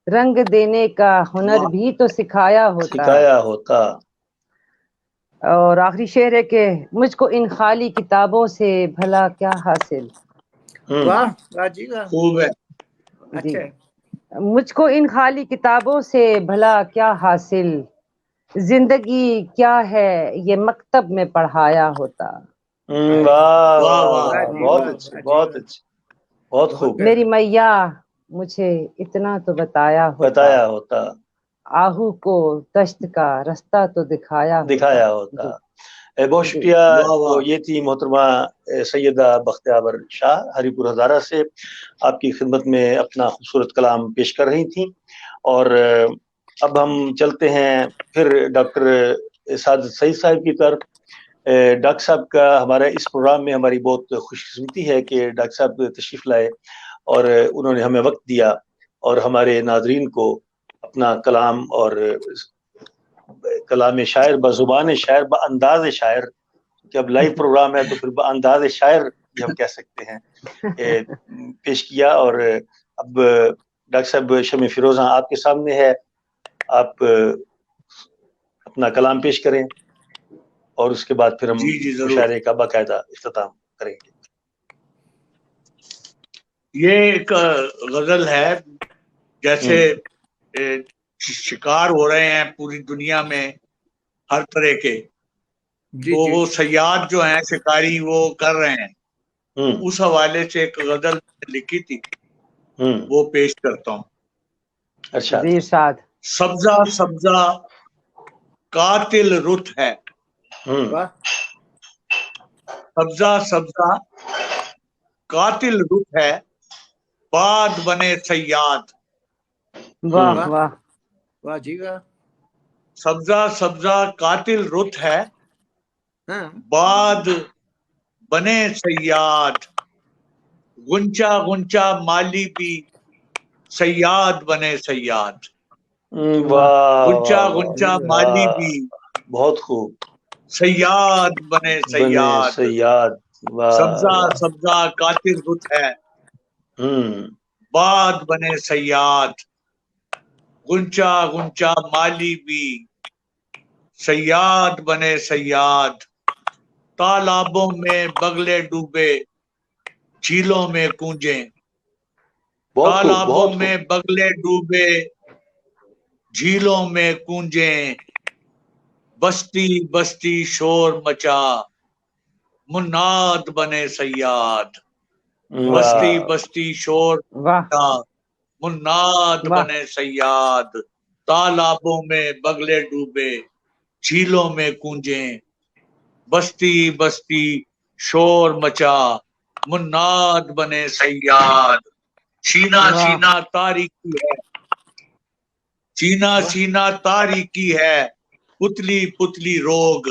رنگ دینے کا ہنر بھی تو سکھایا ہوتا. سکھایا ہوتا. اور آخری شعر ہے کہ مجھ کو ان خالی کتابوں سے بھلا کیا حاصل. واہ واہ جی واہ, خوب ہے. جی, مجھ کو ان خالی کتابوں سے بھلا کیا حاصل, زندگی کیا ہے یہ مکتب میں پڑھایا ہوتا. واہ واہ واہ واہ, واہ, بہت اچھے, بہت اچھے, بہت خوب. میری میاں مجھے اتنا تو بتایا ہوتا, آہو کو دشت کا راستہ تو دکھایا ہوتا. بہت شکریہ. تو یہ تھی محترمہ سیدہ بختیور شاہ ہری پور ہزارہ سے, آپ کی خدمت میں اپنا خوبصورت کلام پیش کر رہی تھیں. اور اب ہم چلتے ہیں پھر ڈاکٹر سعادت سعید صاحب کی طرف. ڈاکٹر صاحب کا ہمارے اس پروگرام میں ہماری بہت خوش قسمتی ہے کہ ڈاکٹر صاحب تشریف لائے, اور انہوں نے ہمیں وقت دیا, اور ہمارے ناظرین کو اپنا کلام اور کلام شاعر بزبان شاعر بانداز شاعر, کہ اب لائیو پروگرام ہے تو پھر بانداز شاعر بھی ہم کہہ سکتے ہیں, پیش کیا. اور اب ڈاکٹر صاحب شمع فیروزہ آپ کے سامنے ہے, آپ اپنا کلام پیش کریں, اور اس کے بعد پھر ہم مشاعرے کا باقاعدہ اختتام کریں گے. یہ ایک غزل ہے, جیسے شکار ہو رہے ہیں پوری دنیا میں ہر طرح کے, تو وہ صیاد جو ہیں شکاری وہ کر رہے ہیں, اس حوالے سے ایک غزل لکھی تھی, وہ پیش کرتا ہوں. اچھا. سبزہ سبزہ قاتل رت ہے, سبزہ سبزہ قاتل رت ہے, بعد بنے صیاد. واہ واہ واہ جی واہ. سبزہ سبزہ قاتل رت ہے, بعد بنے صیاد. گنچا گنچا مالی بھی صیاد بنے صیاد. واہ گنچا واہ، گنچا واہ، مالی بھی، بہت خوب، سیاد بنے بنے سیاد، سیاد، واہ سبزہ واہ، سبزہ کاتر بت ہے، باد بنے سیاد، گنچا گنچا مالی بھی، سیاد بنے سیاد، تالابوں میں بگلے ڈوبے، جھیلوں میں کونجیں، بہت خوب، تالابوں بہت میں خوب، بگلے ڈوبے، جھیلوں میں کونجیں، بستی بستی شور مچا، مناد بنے سیاد، بستی واہ، بستی شور واہ مچا، مناد واہ بنے سیاد، تالابوں میں بگلے ڈوبے، جھیلوں میں کونجیں، بستی بستی شور مچا، مناد بنے سیاد، سینہ واہ سینہ تاریکی ہے، سینہ سینہ تاریکی ہے، پتلی پتلی روگ،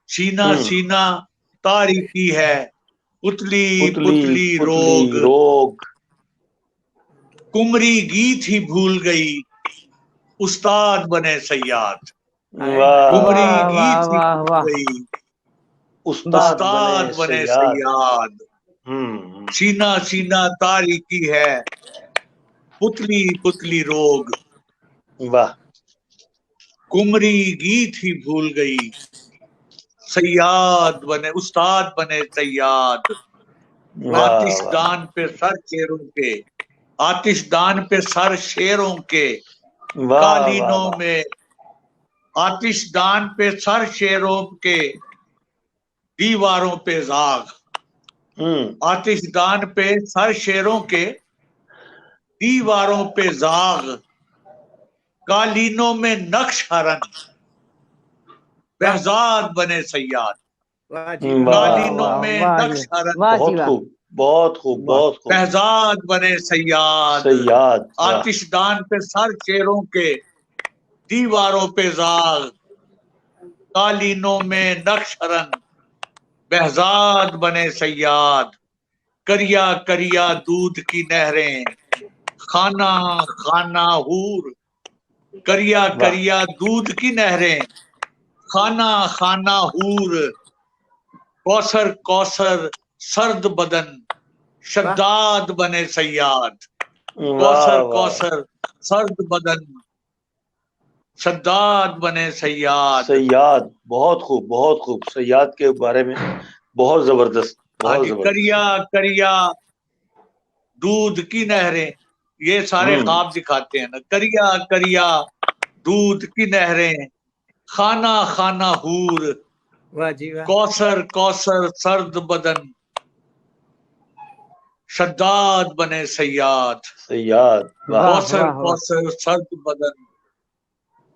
سینہ سینہ تاریکی ہے، پتلی پتلی پتلی پتلی روگ، روگ، کمری گیت ہی بھول گئی، استاد بنے سیاد، واہ، کمری واہ گیت واہ ہی واہ بھول واہ گئی، استاد استاد بنے سیاد، سینہ سینہ تاریکی ہے، پتلی پتلی روگ، واہ، کمری گیت ہی بھول گئی، سیاد بنے استاد بنے سیاد، واہ آتش واہ، دان پہ سر شیروں کے، آتش دان پہ سر شیروں کے، واہ قالینوں واہ، میں آتش دان پہ سر شیروں کے، دیواروں پہ زاغ، آتش دان پہ سر شیروں کے، دیواروں پہ زاغ، قالینوں میں نقش ہرن، بہزاد بنے سیاد، واہ جی واہ قالینوں واہ، میں واہ نقش جی ہرن، واہ جی بہت واہ خوب، بہت خوب، بہت خوب، بہزاد بنے سیاد، سیاد، واہ، آتش دان پہ سر شیروں کے، دیواروں پہ زاغ، قالینوں میں نقش ہرن، بہزاد بنے سیاد، کریا کریا دودھ کی نہریں، خانہ خانہ حور، کریا واہ، کریا دودھ کی نہریں، خانہ خانہ حور، کوثر کوثر سرد بدن، شداد بنے سیاد، واہ کوثر واہ، کوثر سرد بدن، شداد بنے سیاد، سیاد، بہت خوب، بہت خوب، سیاد کے بارے میں بہت زبردست، ہاں بہت جی، زبردست، کریا کریا دودھ کی نہریں، یہ سارے خواب دکھاتے ہیں نا، کریا کریا دودھ کی نہریں، خانہ خانہ حور، واہ جی واہ، کوثر کوثر سرد بدن، شداد بنے سیاد، سیاد، واہ، واہ کوثر واہ واہ کوثر سرد بدن،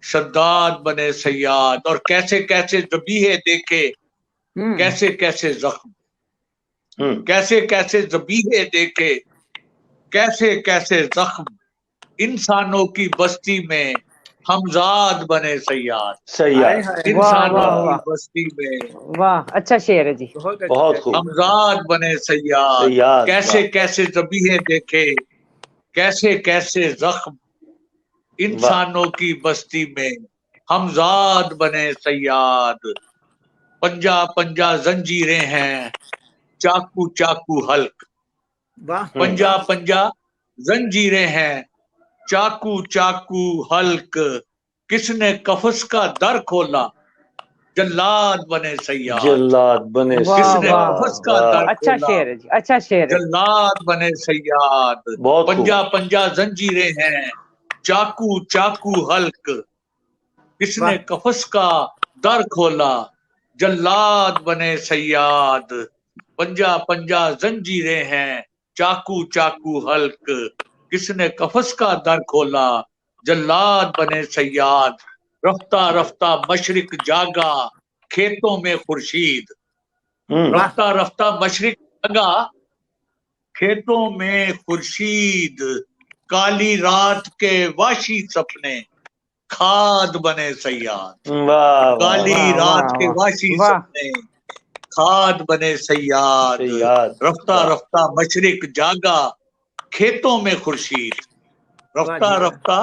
شداد بنے سیاد، اور کیسے کیسے ذبیحے دیکھے، کیسے کیسے زخم، کیسے کیسے ذبیحے دیکھے، کیسے کیسے زخم، انسانوں کی بستی میں ہمزاد بنے سیاد، سیاد، انسانوں واہ کی واہ بستی میں واہ اچھا شعر ہے جی بہت بہت اچھا خوب، جی، ہمزاد بنے سیاد، سیاد، کیسے واہ، کیسے ذبیحے دیکھے، کیسے کیسے زخم، واہ، انسانوں کی بستی میں ہمزاد بنے سیاد، پنجا پنجا زنجیریں ہیں، چاقو چاقو حلق، واہ پنجا پنجا زنجیریں ہیں، چاقو چاقو حلق، کس نے قفس کا در کھولا، جلاد بنے سیاد، جلاد بنے کس واہ نے سیاد، واہ قفس کا واہ، در اچھا کھولا، شعر ہے جی اچھا شعر ہے جلاد بنے سیاد، بہت خوب، پنجا پنجا زنجیریں ہیں، چاقو چاقو حلق، کس نے واہ قفس کا در کھولا، جلاد بنے سیاد، پنجا پنجا زنجیریں ہیں، چاقو چاقو حلق، کس نے قفس کا در کھولا، جلاد بنے سیاد، رفتہ رفتہ مشرق جاگا، کھیتوں میں خورشید، رفتہ رفتہ مشرق جاگا، کھیتوں میں خورشید، کالی رات کے واشی سپنے، کھاد بنے سیاد، واہ، کالی واہ رات واہ کے واہ واشی واہ سپنے، کھاد بنے سیاد، سیاد، رفتہ واہ، رفتہ مشرق جاگا، کھیتوں میں خورشید، واہ رفتہ جی واہ، رفتہ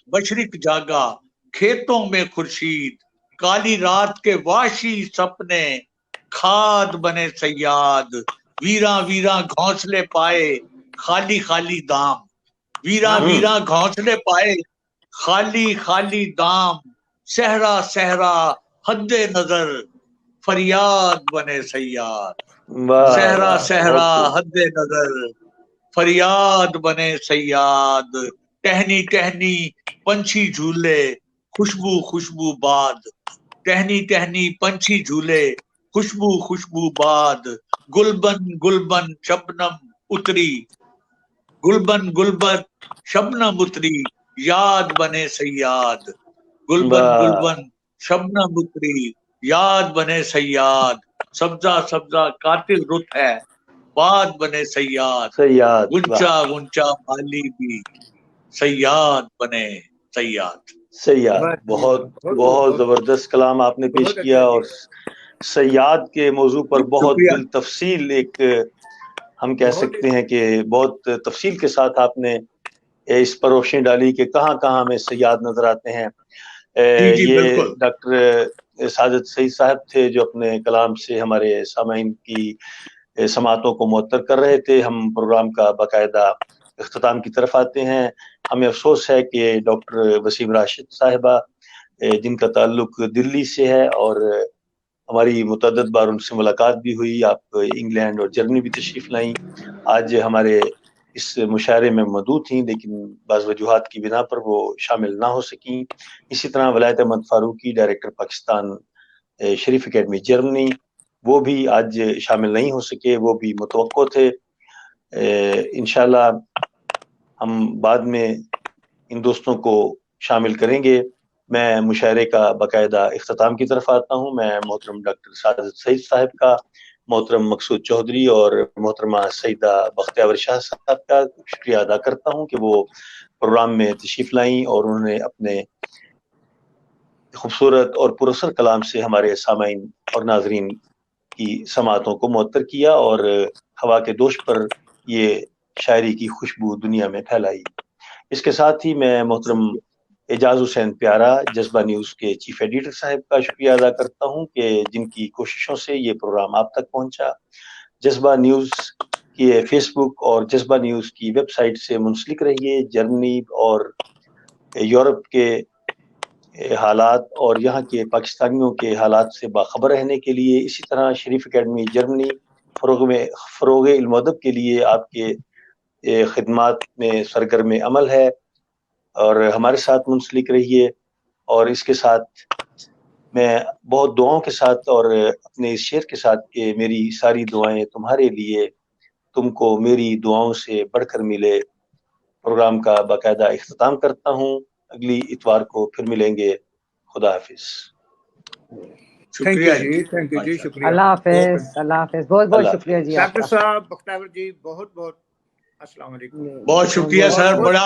मशरिक जागा खेतों में खुर्शीद, काली रात के वाशी सपने खाद बने सयाद, वीरा वीरा घोंसले पाए खाली खाली दाम, वीरा वीरा घोंसले पाए खाली खाली दाम, सहरा सहरा हद्दे नजर फरियाद बने सयाद, सहरा सहरा हद्दे नजर फरियाद बने सयाद, टहनी टहनी पंछी झूले खुशबू खुशबू बाद, टहनी टहनी पंछी झूले खुशबू खुशबू बाद, गुलबन गुलबन शबनम उतरी, गुलबन गुलबन शबनम उतरी याद बने सयाद, गुलबन गुलबन शबनम उतरी याद बने सयाद, सब्जा सब्जा कातिल रुत है बात बने सयाद, सयाद, गुंचा गुंचा माली भी सयाद बने सयाद। सयाद, बहुत बहुत जबरदस्त कलाम आपने पेश किया और सयाद के मौजू पर बहुत दिल तफसील एक हम कह सकते हैं कि बहुत तफसील के साथ आपने इस पर रोशनी डाली कि कहाँ कहाँ हमें सयाद नजर आते हैं। ये डॉक्टर साजिद सईद साहब थे जो अपने कलाम से हमारे सामाईन की समातों को मुअत्तर कर रहे थे। हम प्रोग्राम का बाकायदा इख्तिताम की तरफ आते हैं। हमें अफसोस है कि डॉक्टर वसीम राशिद साहिबा जिनका ताल्लुक दिल्ली से है और हमारी मुतअद्दिद बार उनसे मुलाकात भी हुई, आप इंग्लैंड और जर्मनी भी तशरीफ लाई, आज हमारे इस मुशायरे में मौजूद थी लेकिन बाज़ वजूहात की बिना पर वो शामिल ना हो सकी। इसी तरह वलायत अहमद फारूकी डायरेक्टर पाकिस्तान शरीफ एकेडमी जर्मनी, वो भी आज शामिल नहीं हो सके, वो भी मुतवक्को थे। इंशाल्लाह हम बाद में इन दोस्तों को शामिल करेंगे। मैं मुशायरे का बाकायदा इख्तिताम की तरफ आता हूँ। मैं मोहतरम डॉक्टर साजिद सईद साहब का, मोहतरम मकसूद चौधरी और मोहतरमा सईदा बख्तियावर शाह साहब का शुक्रिया अदा करता हूँ कि वो प्रोग्राम में तशरीफ लाई और उन्होंने अपने खूबसूरत और पुरअसर कलाम से हमारे सामाईन और नाजरीन की समातों को मुअत्तर किया और हवा के दोष पर ये शायरी की खुशबू दुनिया में फैलाई। इसके साथ ही मैं मोहतरम एजाज हुसैन प्यारा जज्बा न्यूज़ के चीफ एडिटर साहब का शुक्रिया अदा करता हूं कि जिनकी कोशिशों से ये प्रोग्राम आप तक पहुंचा। जज्बा न्यूज़ की फेसबुक और जज्बा न्यूज़ की वेबसाइट से मुंसलिक रहिए। जर्मनी और यूरोप के हालात और यहाँ के पाकिस्तानियों के हालात से बाखबर रहने के लिए, इसी तरह शरीफ एकेडमी जर्मनी फ़रोग़ इल्म अदब के लिए आपके खिदमात में सरगर्म अमल है और हमारे साथ मुंसलिक रहिए। और इसके साथ मैं बहुत दुआओं के साथ और अपने इस शेर के साथ कि मेरी सारी दुआएं तुम्हारे लिए, तुमको मेरी दुआओं से बढ़कर मिले, प्रोग्राम का बाकायदा इख्तिताम करता हूँ। अगली इतवार को फिर मिलेंगे। खुदा हाफिज। शुक्रिया जी, थैंक यू जी, शुक्रिया। अल्लाह हाफिज, अल्लाह हाफिज, बहुत बहुत शुक्रिया जी डॉक्टर आपका। साहब बख्तियावर जी बहुत बहुत अस्सलाम वालेकुम। बहुत शुक्रिया सर, बड़ा